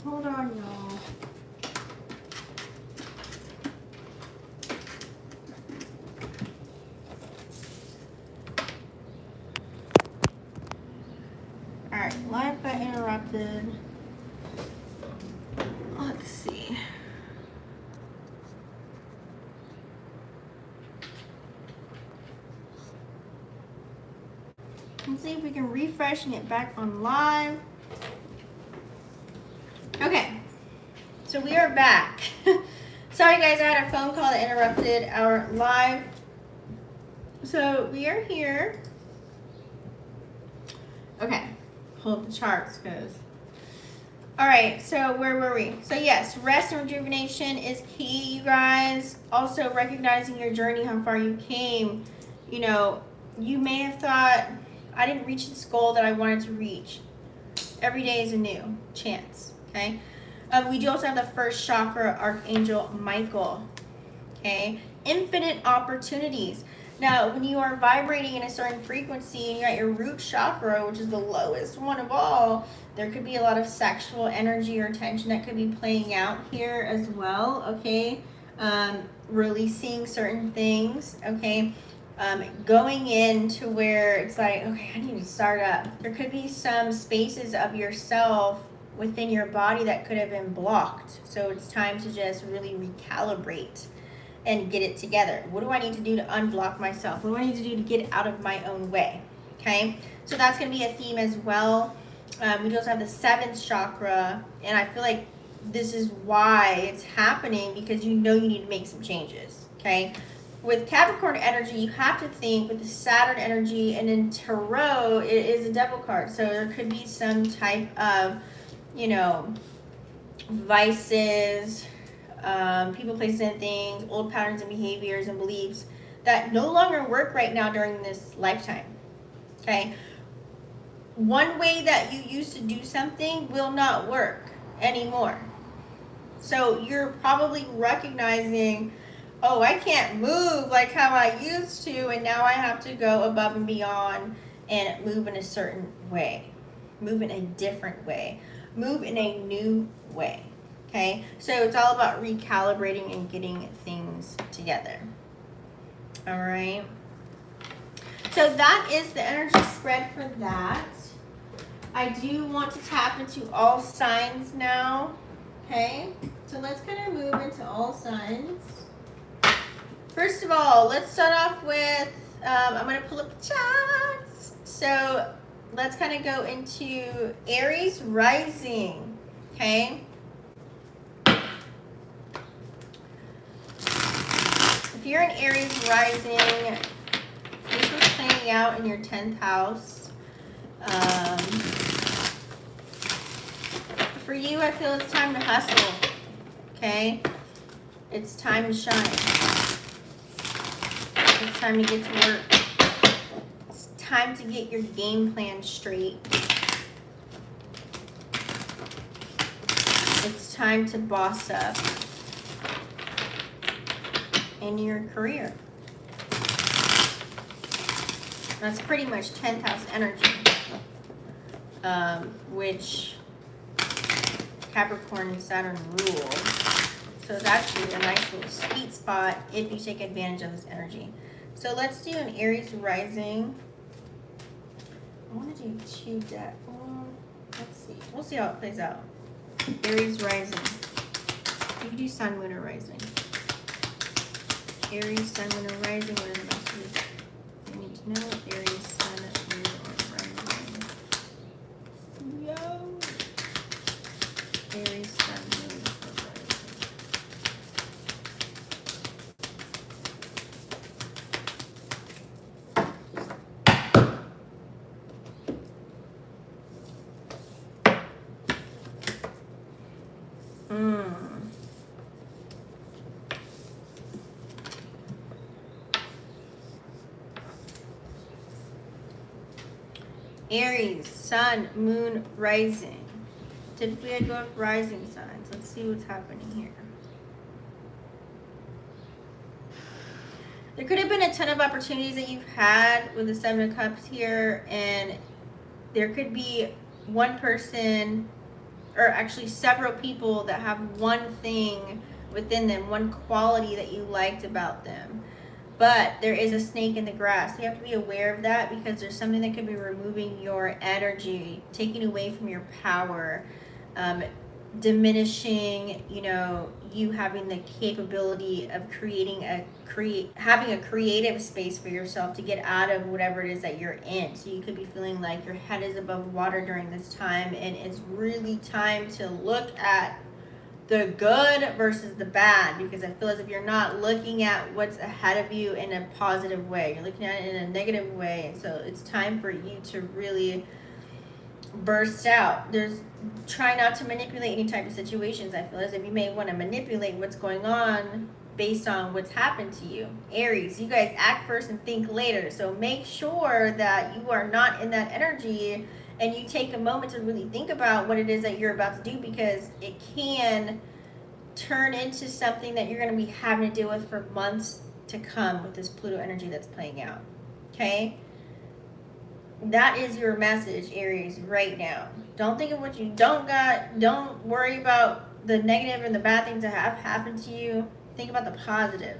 Hold on, y'all. Alright, life got interrupted. Let's see. Let's see if we can refresh and get back on live. Okay, so we are back. Sorry guys, I had a phone call that interrupted our live. So we are here. Okay, pull up the charts, because. All right, so where were we? So yes, rest and rejuvenation is key, you guys. Also recognizing your journey, how far you came. You know, you may have thought, I didn't reach this goal that I wanted to reach. Every day is a new chance, okay? We do also have the first chakra, Archangel Michael, okay? Infinite opportunities. Now, when you are vibrating in a certain frequency and you're at your root chakra, which is the lowest one of all, there could be a lot of sexual energy or tension that could be playing out here as well, okay? Releasing certain things, okay? Going into where it's like, okay, I need to start up. There could be some spaces of yourself within your body that could have been blocked. So it's time to just really recalibrate and get it together. What do I need to do to unblock myself? What do I need to do to get out of my own way? Okay, so that's going to be a theme as well. We also have the 7th chakra, and I feel like this is why it's happening, because you know you need to make some changes, okay? With Capricorn energy, you have to think with the Saturn energy, and in Tarot, it is a devil card. So there could be some type of, you know, vices, people, places, and things, old patterns and behaviors and beliefs that no longer work right now during this lifetime, okay? One way that you used to do something will not work anymore. So you're probably recognizing, oh, I can't move like how I used to, and now I have to go above and beyond and move in a certain way, move in a different way, move in a new way. Okay, so it's all about recalibrating and getting things together. All right, so that is the energy spread for that. I do want to tap into all signs now. Okay, so let's kind of move into all signs. First of all, let's start off with, I'm going to pull up the charts. So let's kind of go into Aries rising, okay? If you're an Aries rising, this was playing out in your 10th house. For you, I feel it's time to hustle, okay? It's time to shine. It's time to get to work. It's time to get your game plan straight. It's time to boss up in your career. That's pretty much 10th house energy, which Capricorn and Saturn rule. So it's actually a nice little sweet spot if you take advantage of this energy. So let's do an Aries rising. I want to do 2 decks. Let's see. We'll see how it plays out. Aries rising. You can do sun, moon, or rising. Aries, sun, moon, or rising. What are the messages you need to know? Aries, sun, moon, or rising. Yo. Aries, sun, moon, or rising. Aries, sun, moon, rising. Typically I go with rising signs. Let's see what's happening here. There could have been a ton of opportunities that you've had with the 7 of Cups here, and there could be one person, or actually several people, that have one thing within them, one quality that you liked about them. But there is a snake in the grass. You have to be aware of that, because there's something that could be removing your energy, taking away from your power, diminishing, you having the capability of having a creative space for yourself to get out of whatever it is that you're in. So you could be feeling like your head is above water during this time, and it's really time to look at the good versus the bad, because I feel as if you're not looking at what's ahead of you in a positive way. You're looking at it in a negative way, and so it's time for you to really burst out. Try not to manipulate any type of situations. I feel as if you may want to manipulate what's going on based on what's happened to you. Aries, you guys act first and think later, so make sure that you are not in that energy and you take a moment to really think about what it is that you're about to do, because it can turn into something that you're going to be having to deal with for months to come with this Pluto energy that's playing out. Okay? That is your message, Aries, right now. Don't think of what you don't got. Don't worry about the negative and the bad things that have happened to you. Think about the positive.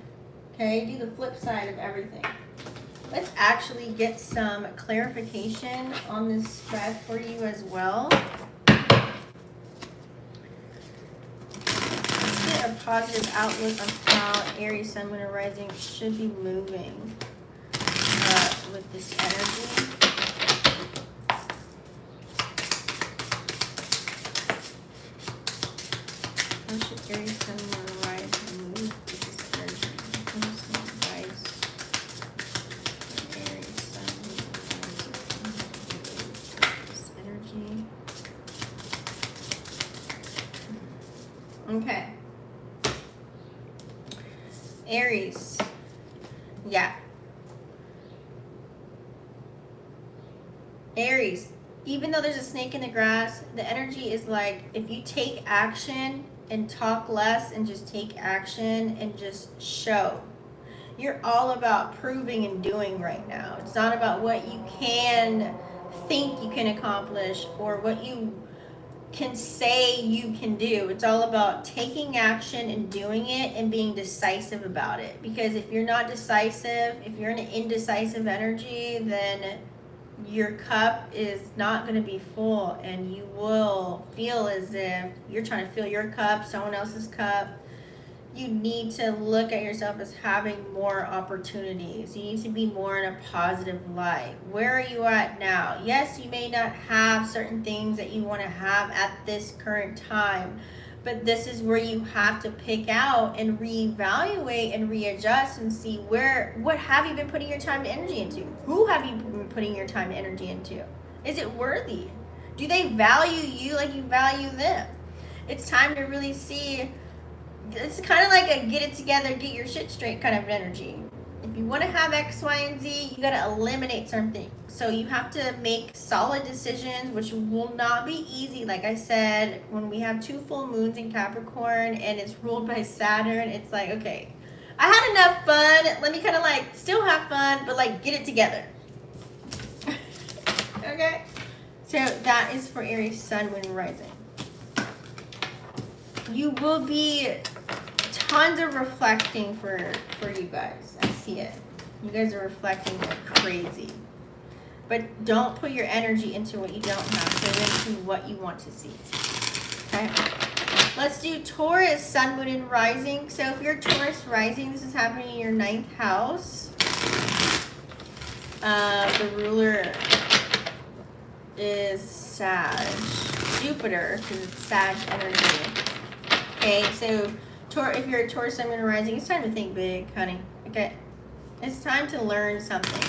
Okay? Do the flip side of everything. Let's actually get some clarification on this spread for you as well. Let's get a positive outlook on how Aries, Sun, Moon, and Rising should be moving with this energy. How should Aries, Sun, Moon, and Rising move with this energy? Okay. Aries. Yeah. Aries. Even though there's a snake in the grass, the energy is like, if you take action, and talk less and just take action and just show. You're all about proving and doing right now. It's not about what you can think you can accomplish or what you can say you can do. It's all about taking action and doing it and being decisive about it. Because if you're not decisive, if you're in an indecisive energy, then your cup is not going to be full, and you will feel as if you're trying to fill your cup, someone else's cup. You need to look at yourself as having more opportunities. You need to be more in a positive light. Where are you at now? Yes, you may not have certain things that you want to have at this current time, but this is where you have to pick out and reevaluate and readjust and see what have you been putting your time and energy into? Who have you been putting your time and energy into? Is it worthy? Do they value you like you value them? It's time to really see. It's kind of like a get it together, get your shit straight kind of energy. If you want to have X, Y, and Z, you got to eliminate something. So you have to make solid decisions, which will not be easy. Like I said, when we have 2 full moons in Capricorn and it's ruled by Saturn, it's like, okay, I had enough fun. Let me kind of like still have fun, but like get it together. Okay? So that is for Aries, Sun, Moon, and Rising. You will be tons of reflecting for you guys. I see it. You guys are reflecting like crazy. But don't put your energy into what you don't have. Put it into what you want to see. Okay? Let's do Taurus, Sun, Moon, and Rising. So if you're Taurus rising, this is happening in your 9th house. The ruler is Sag. Jupiter, because it's Sag energy. Okay, so if you're a Taurus, Sun, Moon, and Rising, it's time to think big, honey. Okay, it's time to learn something.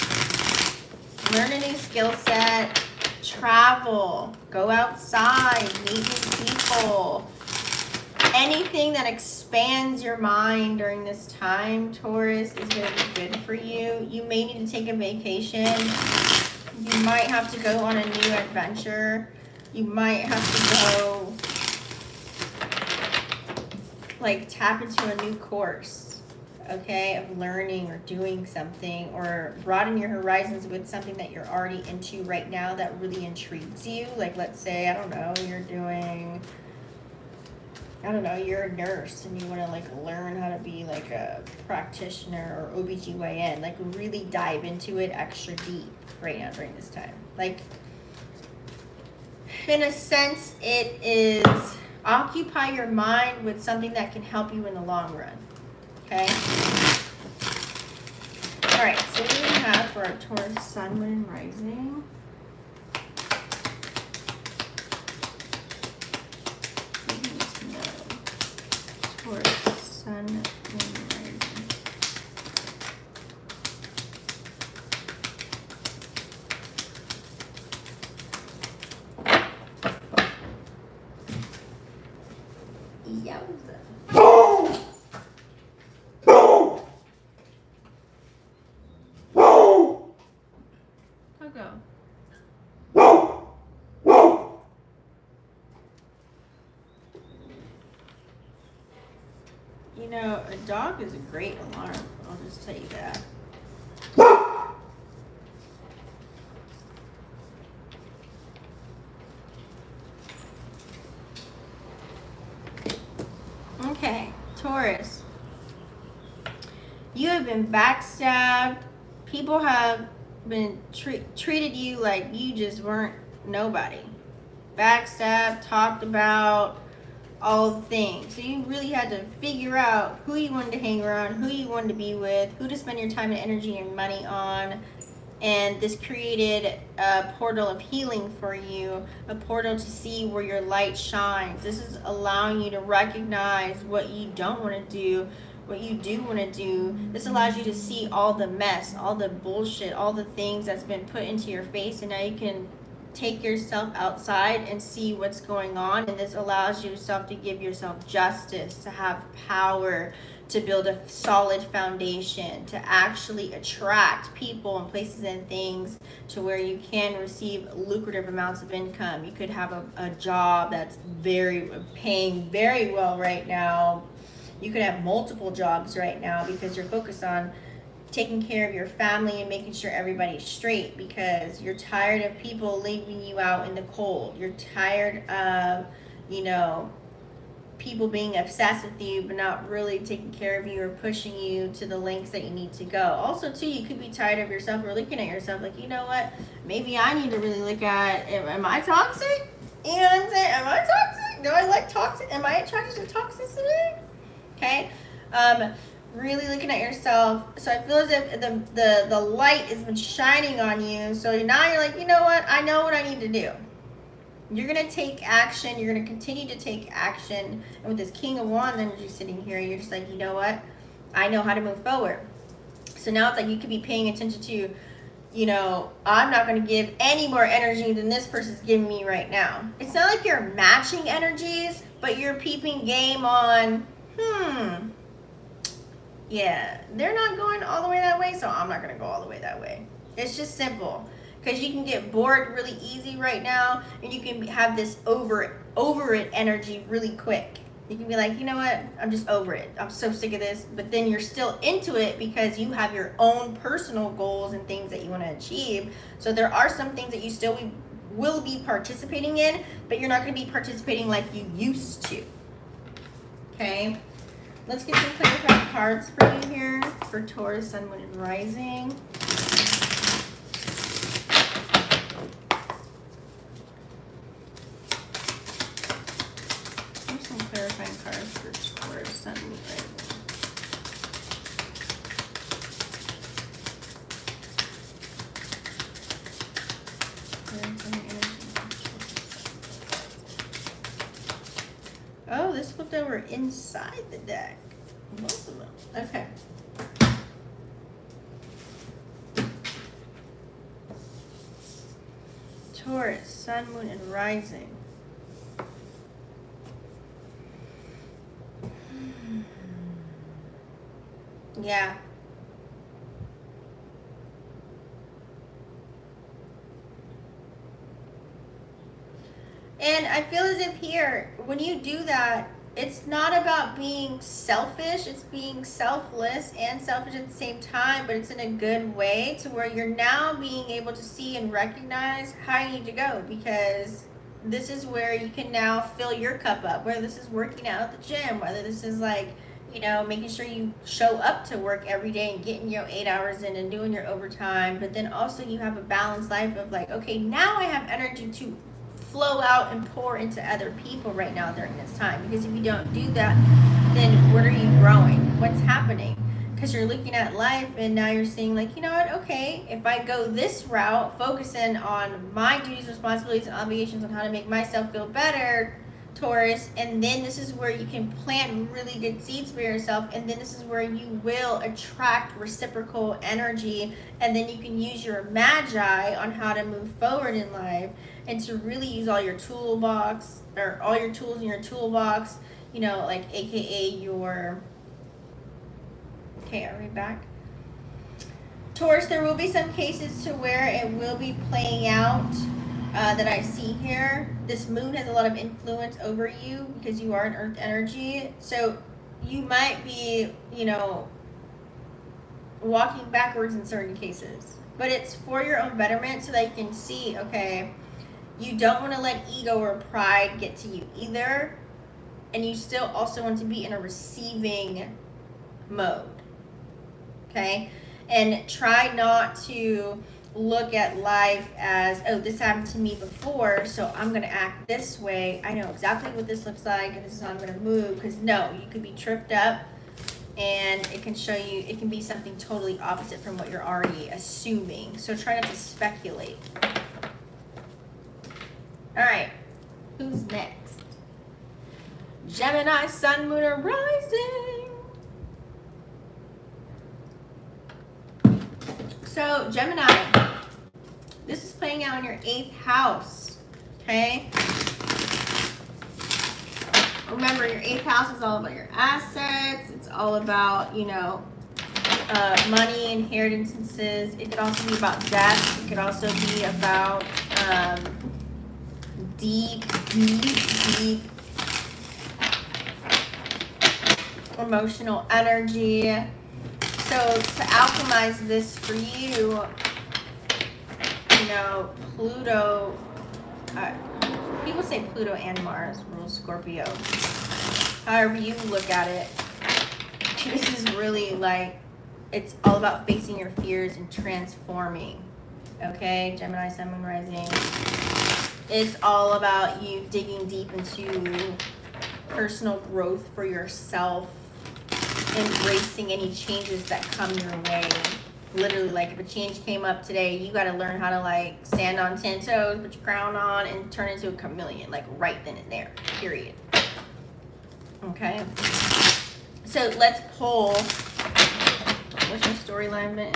Learn a new skill set. Travel. Go outside. Meet new people. Anything that expands your mind during this time, Taurus, is going to be good for you. You may need to take a vacation. You might have to go on a new adventure. You might have to go like tap into a new course, okay, of learning or doing something, or broaden your horizons with something that you're already into right now that really intrigues you. Like, let's say, I don't know, you're a nurse and you want to like learn how to be like a practitioner or OBGYN, like really dive into it extra deep right now during this time. Like, in a sense, it is occupy your mind with something that can help you in the long run. Okay? Alright, so what do we have for our Taurus, Sun, Moon, and Rising? We need to know. Taurus, Sun, Moon, and Rising. Yowza. You know, a dog is a great alarm. I'll just tell you that. Okay, Taurus. You have been backstabbed. People have been treated you like you just weren't nobody. Backstabbed, talked about, all the things. So you really had to figure out who you wanted to hang around, who you wanted to be with, who to spend your time and energy and money on. And this created a portal of healing for you, a portal to see where your light shines. This is allowing you to recognize what you don't want to do, what you do want to do. This allows you to see all the mess, all the bullshit, all the things that's been put into your face, and now you can take yourself outside and see what's going on. And this allows yourself to give yourself justice, to have power, to build a solid foundation, to actually attract people and places and things to where you can receive lucrative amounts of income. You could have a job that's paying very well right now. You could have multiple jobs right now because you're focused on taking care of your family and making sure everybody's straight, because you're tired of people leaving you out in the cold. You're tired of, people being obsessed with you but not really taking care of you or pushing you to the lengths that you need to go. Also too, you could be tired of yourself or looking at yourself like, you know what, maybe I need to really look at, am I toxic? You know what I'm saying? Am I toxic? Do I like toxic? Am I attracted to toxicity? Okay. Really looking at yourself. So I feel as if the light has been shining on you. So now you're like, you know what? I know what I need to do. You're going to take action. You're going to continue to take action. And with this King of Wands energy sitting here, you're just like, you know what? I know how to move forward. So now it's like you could be paying attention to, I'm not going to give any more energy than this person's giving me right now. It's not like you're matching energies, but you're peeping game on, yeah, they're not going all the way that way, so I'm not going to go all the way that way. It's just simple. Because you can get bored really easy right now, and you can have this over it energy really quick. You can be like, you know what, I'm just over it. I'm so sick of this. But then you're still into it because you have your own personal goals and things that you want to achieve. So there are some things that you still will be participating in, but you're not going to be participating like you used to. Okay? Let's get some clarifying cards for you here for Taurus, Sun, Moon, and Rising. Here's some clarifying cards for Taurus, Sun, Moon, Rising. Oh, this flipped over inside the deck. Both of them. Okay. Taurus, Sun, Moon, and Rising. Yeah. And I feel as if here, when you do that, it's not about being selfish, it's being selfless and selfish at the same time, but it's in a good way to where you're now being able to see and recognize how you need to go, because this is where you can now fill your cup up, whether this is working out at the gym, whether this is like, making sure you show up to work every day and getting your 8 hours in and doing your overtime, but then also you have a balanced life of like, okay, now I have energy to flow out and pour into other people right now during this time. Because if you don't do that, then what are you growing? What's happening? Because you're looking at life and now you're seeing like, you know what, okay, if I go this route, focusing on my duties, responsibilities, and obligations on how to make myself feel better, Taurus, and then this is where you can plant really good seeds for yourself, and then this is where you will attract reciprocal energy, and then you can use your magi on how to move forward in life and to really use all your toolbox, or all your tools in your toolbox, like aka your, okay, are we back? Taurus, there will be some cases to where it will be playing out that I see here. This moon has a lot of influence over you because you are an earth energy. So you might be, walking backwards in certain cases. But it's for your own betterment so that you can see, okay, you don't want to let ego or pride get to you either. And you still also want to be in a receiving mode. Okay? And try not to look at life as, oh, this happened to me before, so I'm going to act this way. I know exactly what this looks like, and this is how I'm going to move. Because no, you could be tripped up, and it can show you, it can be something totally opposite from what you're already assuming. So try not to speculate. All right, who's next? Gemini, Sun, Moon, or Rising. So Gemini, this is playing out in your 8th house. Okay? Remember, your 8th house is all about your assets. It's all about, you know, money, inheritances. It could also be about death. It could also be about deep emotional energy. So to alchemize this for you, you know, Pluto, people say Pluto and Mars rule Scorpio. However you look at it, this is really like, it's all about facing your fears and transforming. Okay, Gemini, Sun, Moon, Rising. It's all about you digging deep into personal growth for yourself, embracing any changes that come your way. Literally, like if a change came up today, you got to learn how to like stand on 10 toes, put your crown on, and turn into a chameleon, like right then and there, period. Okay, so let's pull what's your storyline been, and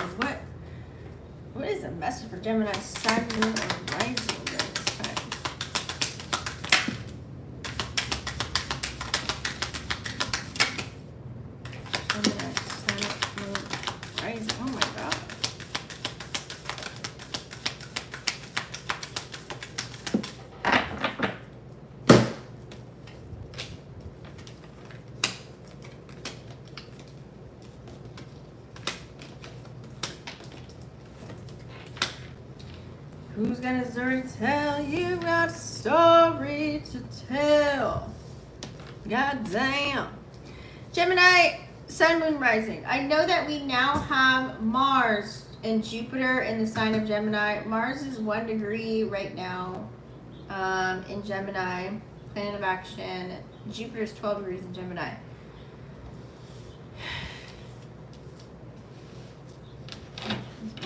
what is the message for Gemini, Sun, Moon, and Rising during this time? Gemini, Sun, Moon, Rising. Oh my God. Who's gonna tell you got a story to tell? God damn. Gemini, Sun, Moon, Rising. I know that we now have Mars and Jupiter in the sign of Gemini. Mars is 1 degree right now in Gemini, planet of action. Jupiter is 12 degrees in Gemini.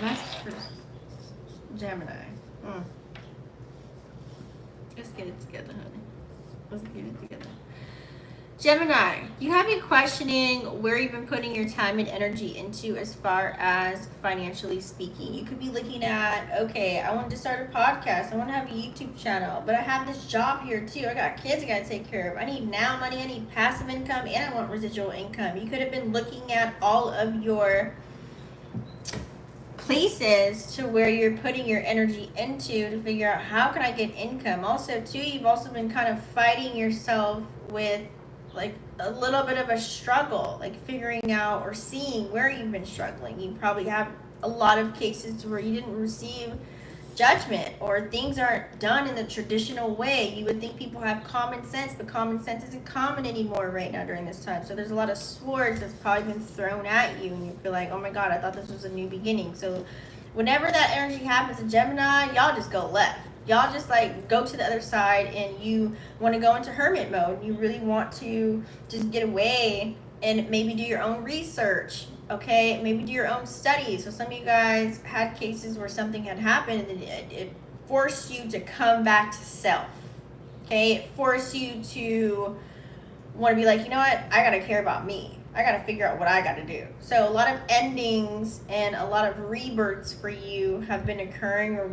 Message for Gemini. Let's get it together, honey. Let's get it together. Gemini, you have been questioning where you've been putting your time and energy into as far as financially speaking. You could be looking at, okay, I want to start a podcast. I want to have a YouTube channel, but I have this job here too. I got kids I got to take care of. I need now money. I need passive income, and I want residual income. You could have been looking at all of your places to where you're putting your energy into to figure out how can I get income. Also too, you've also been kind of fighting yourself with like a little bit of a struggle, like figuring out or seeing where you've been struggling. You probably have a lot of cases to where you didn't receive judgment, or things aren't done in the traditional way. You would think people have common sense, but common sense isn't common anymore right now during this time. So there's a lot of swords that's probably been thrown at you, and you feel like, oh my God, I thought this was a new beginning. So whenever that energy happens to Gemini, y'all just go left. Y'all just like go to the other side, and you want to go into hermit mode. You really want to just get away and maybe do your own research. Okay, maybe do your own studies. So some of you guys had cases where something had happened and it forced you to come back to self. Okay, it forced you to want to be like, you know what, I gotta care about me. I gotta figure out what I gotta do. So a lot of endings and a lot of rebirths for you have been occurring, or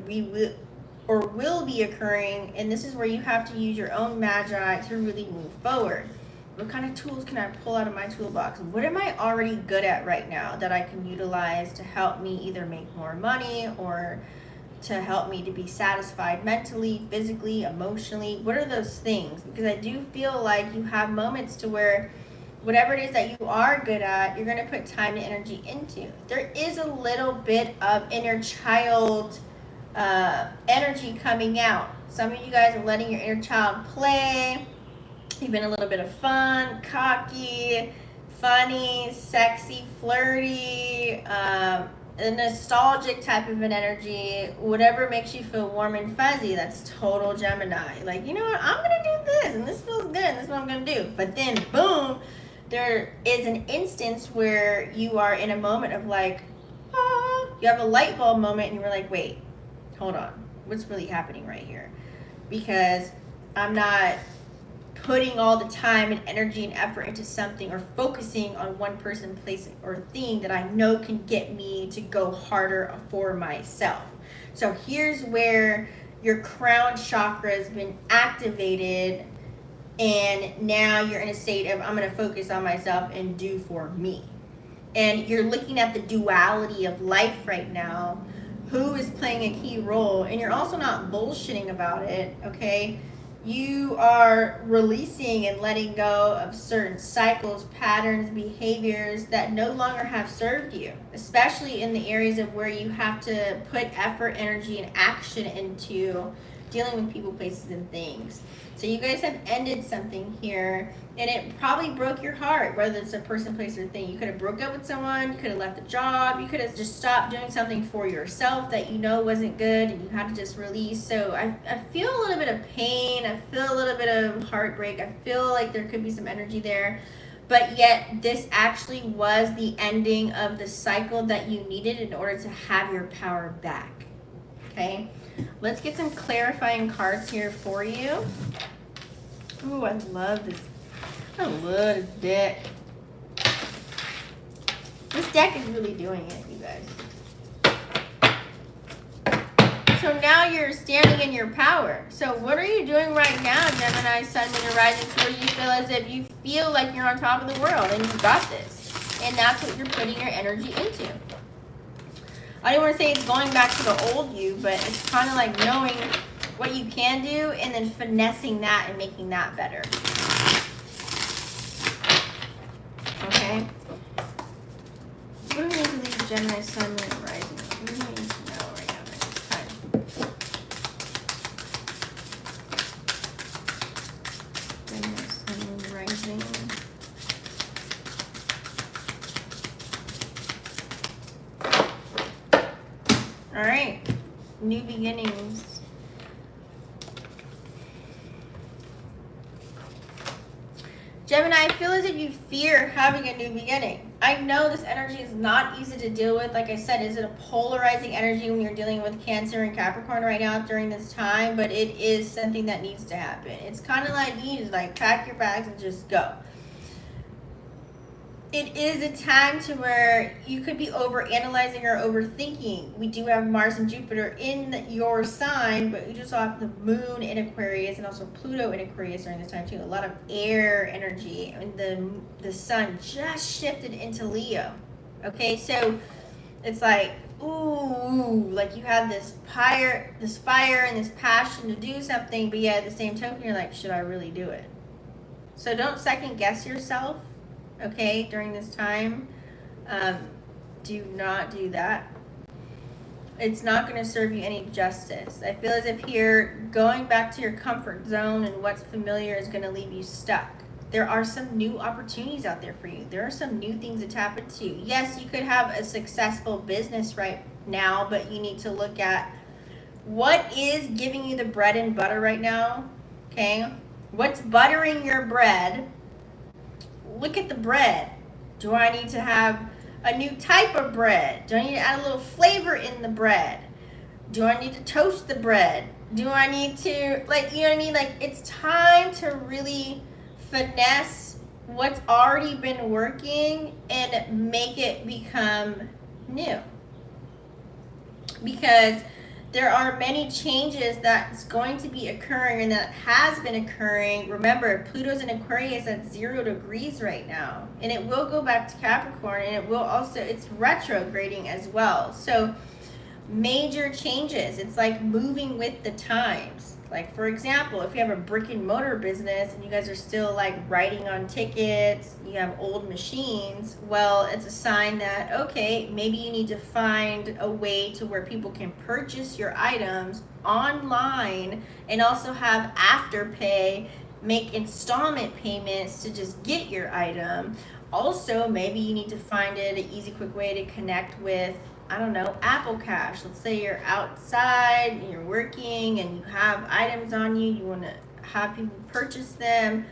will be occurring, and this is where you have to use your own magi to really move forward. What kind of tools can I pull out of my toolbox? What am I already good at right now that I can utilize to help me either make more money or to help me to be satisfied mentally, physically, emotionally? What are those things? Because I do feel like you have moments to where whatever it is that you are good at, you're going to put time and energy into. There is a little bit of inner child energy coming out. Some of you guys are letting your inner child play. You've been a little bit of fun, cocky, funny, sexy, flirty, a nostalgic type of an energy. Whatever makes you feel warm and fuzzy, that's total Gemini. Like, you know what, I'm going to do this, and this feels good, and this is what I'm going to do. But then, boom, there is an instance where you are in a moment of like, you have a light bulb moment, and you're like, wait, hold on. What's really happening right here? Because I'm not putting all the time and energy and effort into something, or focusing on one person, place, or thing that I know can get me to go harder for myself. So here's where your crown chakra has been activated, and now you're in a state of, I'm going to focus on myself and do for me. And you're looking at the duality of life right now, who is playing a key role, and you're also not bullshitting about it, okay? You are releasing and letting go of certain cycles, patterns, behaviors that no longer have served you, especially in the areas of where you have to put effort, energy, and action into dealing with people, places, and things. So you guys have ended something here, and it probably broke your heart, whether it's a person, place, or thing. You could have broke up with someone, you could have left a job, you could have just stopped doing something for yourself that you know wasn't good, and you had to just release. So I feel a little bit of pain, I feel a little bit of heartbreak, I feel like there could be some energy there. But yet this actually was the ending of the cycle that you needed in order to have your power back. Okay? Let's get some clarifying cards here for you. Ooh, I love this. I love this deck. This deck is really doing it, you guys. So now you're standing in your power. So what are you doing right now, Gemini, Sun, Moon, and Rising, where you feel as if you feel like you're on top of the world and you got this? And that's what you're putting your energy into. I don't want to say it's going back to the old you, but it's kind of like knowing what you can do and then finessing that and making that better. Okay? What do we need to leave Gemini, Sun, Moon, and Rising? What do we need to know right now at this time? Gemini, Sun, Moon, Rising. All right, new beginnings. Gemini, I feel as if you fear having a new beginning. I know this energy is not easy to deal with. Like I said, is it a polarizing energy when you're dealing with Cancer and Capricorn right now during this time? But it is something that needs to happen. It's kind of like you need to like pack your bags and just go. It is a time to where you could be overanalyzing or overthinking. We do have Mars and Jupiter in your sign, but you just have the moon in Aquarius and also Pluto in Aquarius during this time too. A lot of air energy, and the sun just shifted into Leo. Okay, so it's like, ooh, like you have this fire and this passion to do something, but yet at the same token, you're like, should I really do it? So don't second guess yourself. Okay, during this time, do not do that. It's not going to serve you any justice. I feel as if here, going back to your comfort zone and what's familiar is going to leave you stuck. There are some new opportunities out there for you. There are some new things to tap into. Yes, you could have a successful business right now, but you need to look at what is giving you the bread and butter right now. Okay, what's buttering your bread? Look at the bread. Do I need to have a new type of bread? Do I need to add a little flavor in the bread? Do I need to toast the bread? Do I need to, like, you know what I mean? Like, it's time to really finesse what's already been working and make it become new. Because there are many changes that's going to be occurring and that has been occurring. Remember, Pluto's in Aquarius at 0 degrees right now. And it will go back to Capricorn, and it will also, it's retrograding as well. So major changes. It's like moving with the times. Like, for example, if you have a brick and mortar business and you guys are still like writing on tickets, you have old machines, well, it's a sign that, okay, maybe you need to find a way to where people can purchase your items online and also have afterpay, make installment payments to just get your item. Also, maybe you need to find an easy, quick way to connect with, I don't know, Apple Cash. Let's say you're outside and you're working and you have items on you, you want to have people purchase them.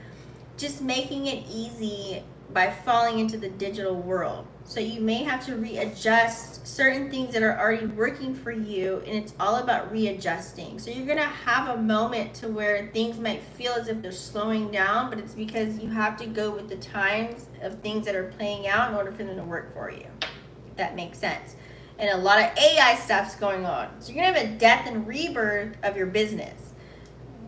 Just making it easy by falling into the digital world. So you may have to readjust certain things that are already working for you, and it's all about readjusting. So you're gonna have a moment to where things might feel as if they're slowing down, but it's because you have to go with the times of things that are playing out in order for them to work for you. If that makes sense. And a lot of AI stuff's going on. So you're gonna have a death and rebirth of your business.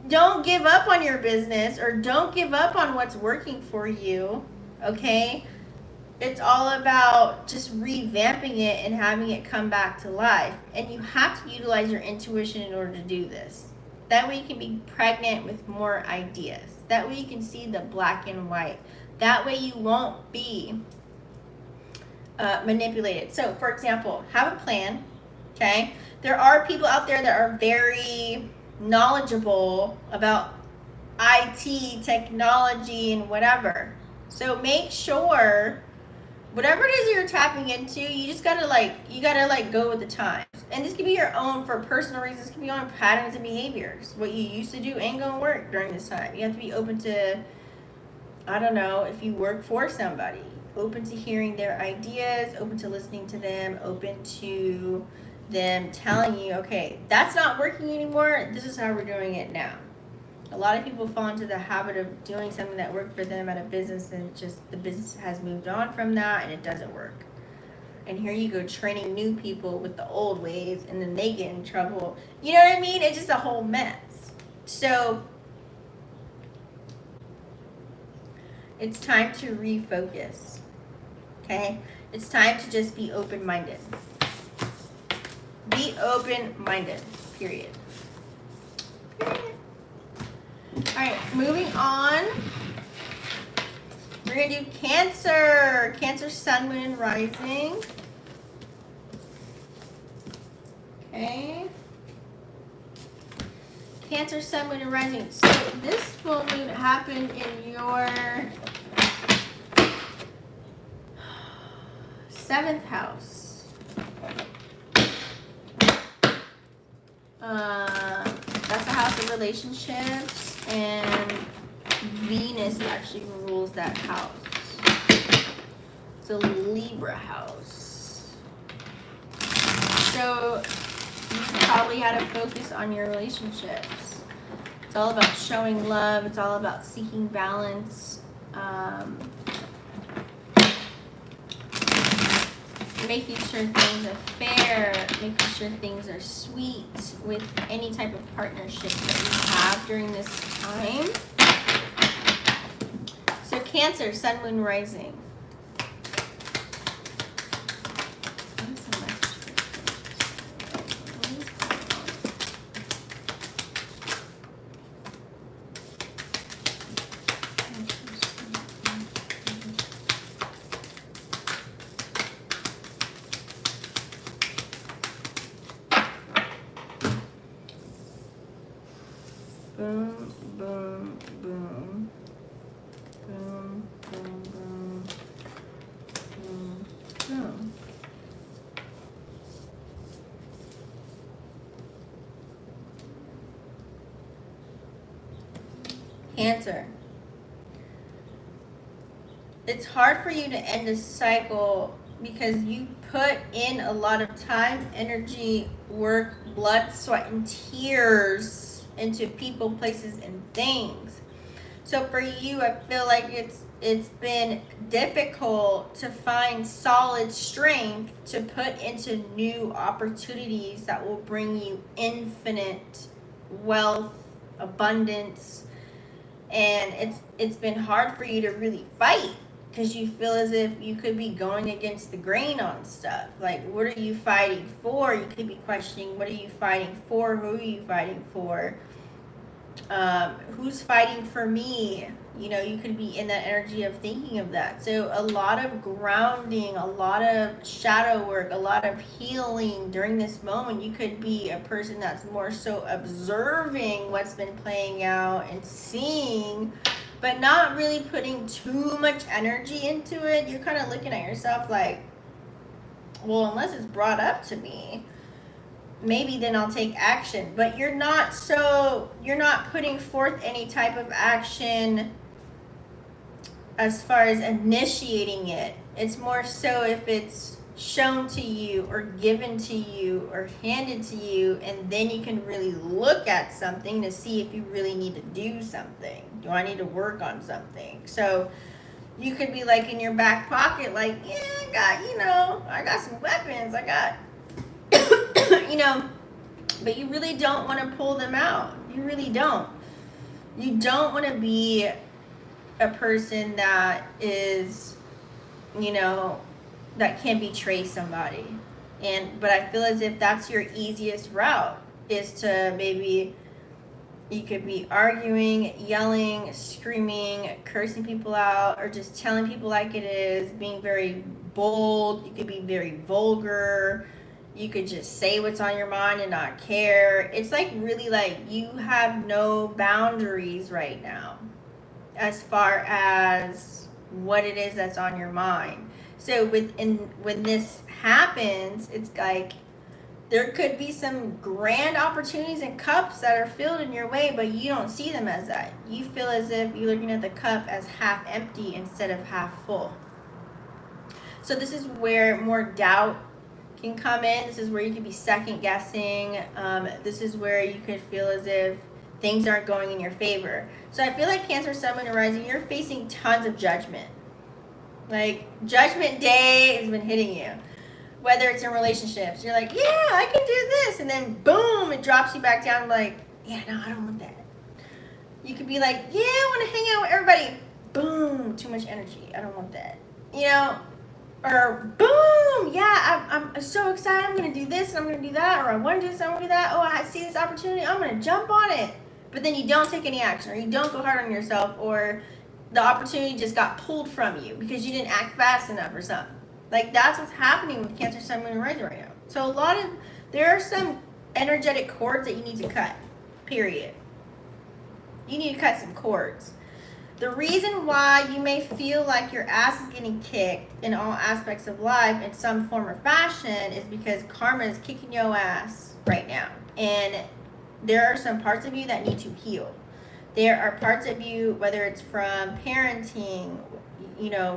Don't give up on your business, or don't give up on what's working for you, okay? It's all about just revamping it and having it come back to life. And you have to utilize your intuition in order to do this. That way you can be pregnant with more ideas. That way you can see the black and white. That way you won't be manipulated. So, for example, have a plan, okay? There are people out there that are very knowledgeable about IT, technology, and whatever. So make sure whatever it is you're tapping into, you just gotta go with the times. And this can be your own for personal reasons. This can be your own patterns and behaviors. What you used to do ain't gonna work during this time. You have to be open to, I don't know, if you work for somebody, open to hearing their ideas, open to listening to them, open to them telling you, okay, that's not working anymore, this is how we're doing it now. A lot of people fall into the habit of doing something that worked for them at a business, and just the business has moved on from that and it doesn't work. And here you go training new people with the old ways, and then they get in trouble. You know what I mean? It's just a whole mess. So it's time to refocus. Okay? It's time to just be open-minded. Be open-minded. Period. Alright, moving on. We're going to do Cancer. Cancer, Sun, Moon, and Rising. Okay. Cancer, Sun, Moon, and Rising. So this full moon happened in your 7th house. That's a house of relationships, and Venus actually rules that house. It's a Libra house. So you probably had to focus on your relationships. It's all about showing love. It's all about seeking balance. Making sure things are fair, making sure things are sweet with any type of partnership that you have during this time. So Cancer, Sun, Moon, Rising. Boom, boom, boom. Boom, boom, boom. Boom, boom. Cancer. It's hard for you to end a cycle because you put in a lot of time, energy, work, blood, sweat, and tears into people, places, and things. So for you, I feel like it's been difficult to find solid strength to put into new opportunities that will bring you infinite wealth, abundance, and it's been hard for you to really fight because you feel as if you could be going against the grain on stuff. Like, what are you fighting for? You could be questioning, what are you fighting for? Who are you fighting for? Who's fighting for me? You know, you could be in that energy of thinking of that. So a lot of grounding, a lot of shadow work, a lot of healing during this moment. You could be a person that's more so observing what's been playing out and seeing, but not really putting too much energy into it. You're kind of looking at yourself like, well, unless it's brought up to me, maybe then I'll take action. But you're not putting forth any type of action as far as initiating it. It's more so if it's shown to you or given to you or handed to you, and then you can really look at something to see if you really need to do something. Do I need to work on something? So you could be like in your back pocket, like, yeah, I got some weapons, I got, but you really don't want to pull them out. You really don't. You don't want to be a person that is, that can betray somebody. But I feel as if that's your easiest route, is to maybe, you could be arguing, yelling, screaming, cursing people out, or just telling people like it is, being very bold. You could be very vulgar. You could just say what's on your mind and not care. It's like really like you have no boundaries right now as far as what it is that's on your mind. So when this happens, it's like there could be some grand opportunities and cups that are filled in your way, but you don't see them as that. You feel as if you're looking at the cup as half empty instead of half full. So this is where more doubt can come in. This is where you could be second guessing. This is where you could feel as if things aren't going in your favor. So I feel like Cancer, Sun, Moon, and Rising, you're facing tons of judgment. Like, Judgment Day has been hitting you. Whether it's in relationships, you're like, yeah, I can do this, and then boom, it drops you back down like, yeah, no, I don't want that. You could be like, yeah, I want to hang out with everybody. Boom, too much energy. I don't want that. Or boom, yeah, I'm so excited. I'm going to do this and I'm going to do that. Or I want to do this, I'm going to do that. Oh, I see this opportunity. I'm going to jump on it. But then you don't take any action, or you don't go hard on yourself, or the opportunity just got pulled from you because you didn't act fast enough or something. Like, that's what's happening with Cancer, Sun, Moon, and Rising right now. So there are some energetic cords that you need to cut, period. You need to cut some cords. The reason why you may feel like your ass is getting kicked in all aspects of life in some form or fashion is because karma is kicking your ass right now. And there are some parts of you that need to heal. There are parts of you, whether it's from parenting,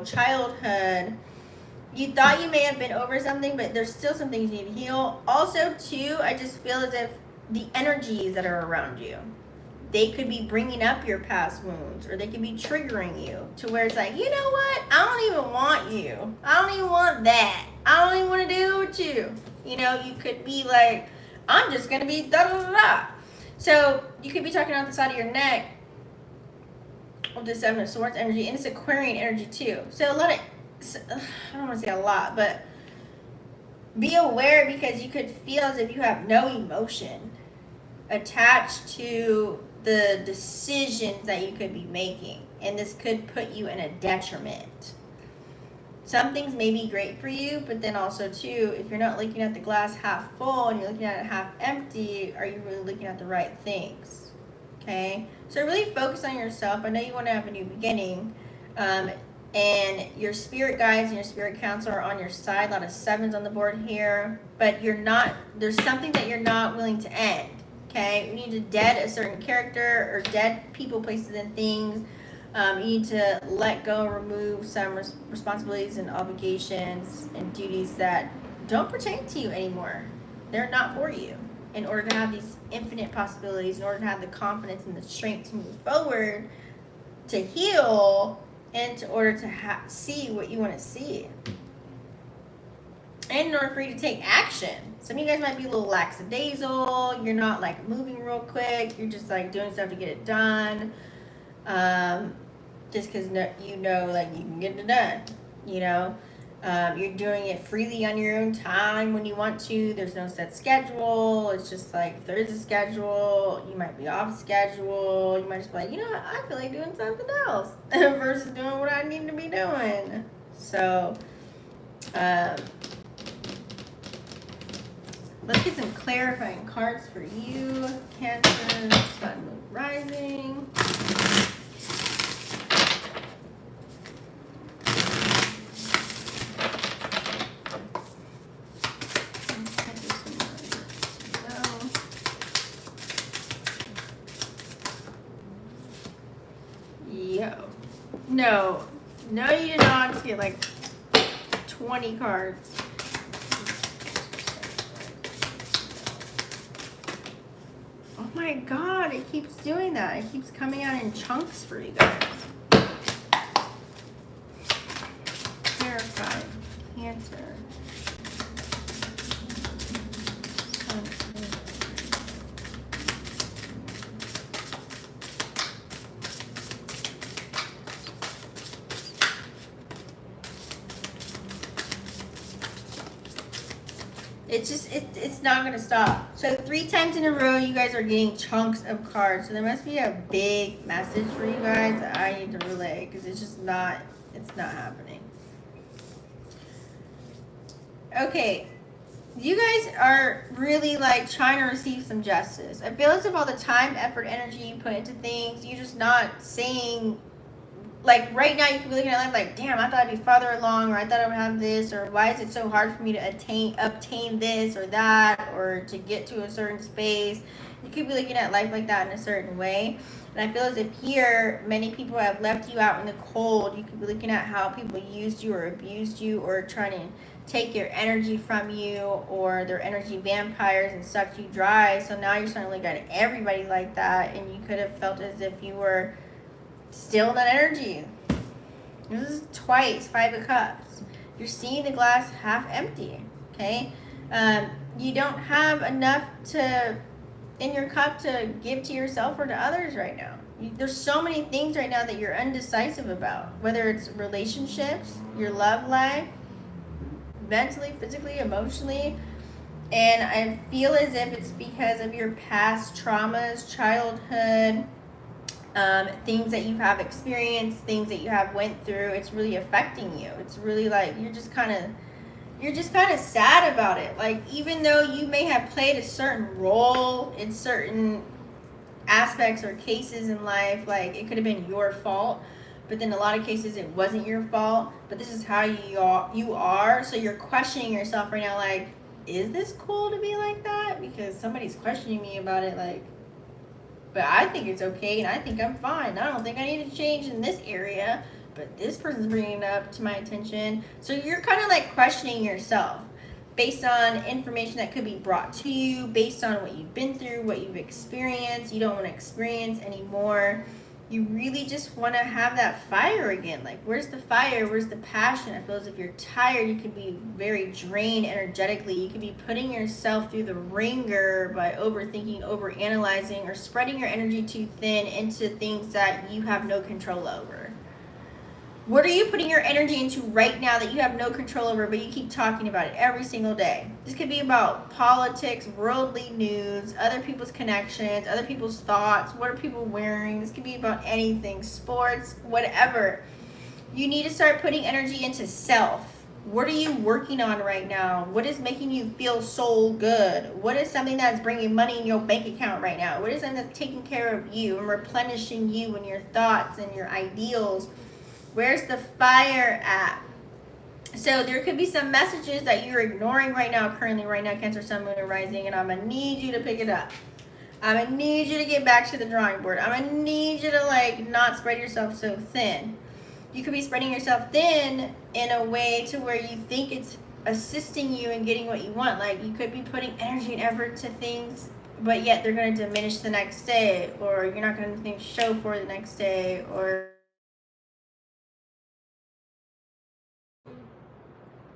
childhood. You thought you may have been over something, but there's still some things you need to heal. Also, too, I just feel as if the energies that are around you, they could be bringing up your past wounds, or they could be triggering you to where it's like, you know what? I don't even want you. I don't even want that. I don't even want to deal with you. You could be like, I'm just going to be da-da-da-da. So you could be talking out the side of your neck with the Seven of Swords energy, and it's Aquarian energy too. So I don't want to say a lot, but be aware, because you could feel as if you have no emotion attached to the decisions that you could be making, and this could put you in a detriment. Some things may be great for you, but then also too, if you're not looking at the glass half full and you're looking at it half empty, are you really looking at the right things? Okay, so really focus on yourself. I know you want to have a new beginning, and your spirit guides and your spirit council are on your side. A lot of sevens on the board here, but there's something that you're not willing to end. Okay, you need to dead a certain character, or dead people, places, and things. You need to let go, remove some responsibilities and obligations and duties that don't pertain to you anymore. They're not for you. In order to have these infinite possibilities, in order to have the confidence and the strength to move forward, to heal, and in order to see what you want to see. And in order for you to take action. Some of you guys might be a little lackadaisical. You're not like moving real quick. You're just like doing stuff to get it done. Just because like you can get it done. You're doing it freely on your own time when you want to. There's no set schedule. It's just like, if there is a schedule, you might be off schedule. You might just be like, I feel like doing something else versus doing what I need to be doing. So, let's get some clarifying cards for you, Cancer, Sun, Moon, Rising. No, No, you did not. Just get like 20 cards. Oh my god, it keeps doing that. It keeps coming out in chunks for you guys. Terrified. Cancer. It's not gonna stop. So 3 times in a row, you guys are getting chunks of cards. So there must be a big message for you guys that I need to relay, because it's not happening. Okay, you guys are really like trying to receive some justice. I feel as if all the time, effort, energy you put into things, you're just not saying. Like right now, you can be looking at life like, damn, I thought I'd be farther along, or I thought I would have this, or why is it so hard for me to obtain this or that, or to get to a certain space. You could be looking at life like that in a certain way. And I feel as if here, many people have left you out in the cold. You could be looking at how people used you or abused you, or trying to take your energy from you, or they're energy vampires and sucked you dry. So now you're starting to look at everybody like that, and you could have felt as if you were still in that energy. This is twice 5 of Cups. You're seeing the glass half empty. Okay, you don't have enough in your cup to give to yourself or to others right now. There's so many things right now that you're undecisive about, whether it's relationships, your love life, mentally, physically, emotionally. And I feel as if it's because of your past traumas, childhood, things that you have experienced, things that you have went through. It's really affecting you. It's really like you're just kind of sad about it. Like, even though you may have played a certain role in certain aspects or cases in life, like it could have been your fault, but then a lot of cases it wasn't your fault, but this is how you are. So you're questioning yourself right now, like, is this cool to be like that? Because somebody's questioning me about it, like, but I think it's okay, and I think I'm fine. I don't think I need to change in this area, but this person's bringing it up to my attention. So you're kind of like questioning yourself based on information that could be brought to you, based on what you've been through, what you've experienced. You don't want to experience anymore. You really just want to have that fire again. Like, where's the fire? Where's the passion? I feel as if you're tired. You could be very drained energetically. You could be putting yourself through the ringer by overthinking, overanalyzing, or spreading your energy too thin into things that you have no control over. What are you putting your energy into right now that you have no control over, but you keep talking about it every single day? This could be about politics, worldly news, other people's connections, other people's thoughts. What are people wearing? This could be about anything, sports, whatever. You need to start putting energy into self. What are you working on right now? What is making you feel so good? What is something that's bringing money in your bank account right now? What is something that's taking care of you and replenishing you and your thoughts and your ideals? Where's the fire at? So there could be some messages that you're ignoring right now, Cancer, Sun, Moon, and Rising, and I'm going to need you to pick it up. I'm going to need you to get back to the drawing board. I'm going to need you to, like, not spread yourself so thin. You could be spreading yourself thin in a way to where you think it's assisting you in getting what you want. Like, you could be putting energy and effort to things, but yet they're going to diminish the next day, or you're not going to show for the next day, or...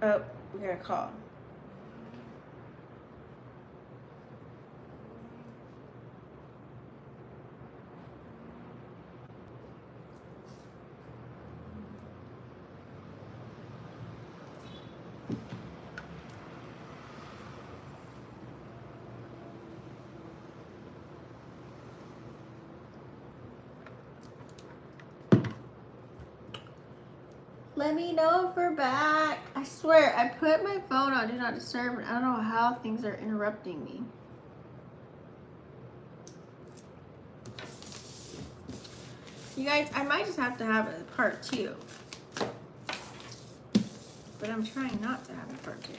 Oh, we got a call. Let me know if we're back. I swear, I put my phone on Do Not Disturb, and I don't know how things are interrupting me. You guys, I might just have to have a part 2. But I'm trying not to have a part 2.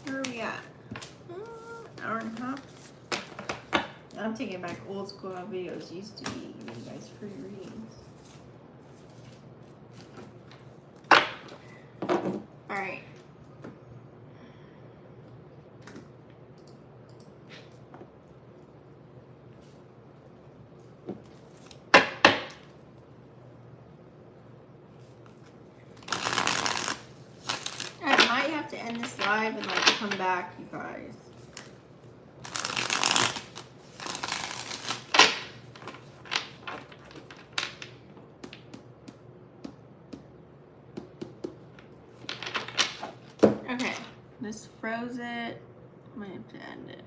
Where are we at? Hour and a half. I'm taking back old school how videos used to be. You guys these free readings. All right. I might have to end this live and like come back, you guys. Okay, this froze it. Might have to end it.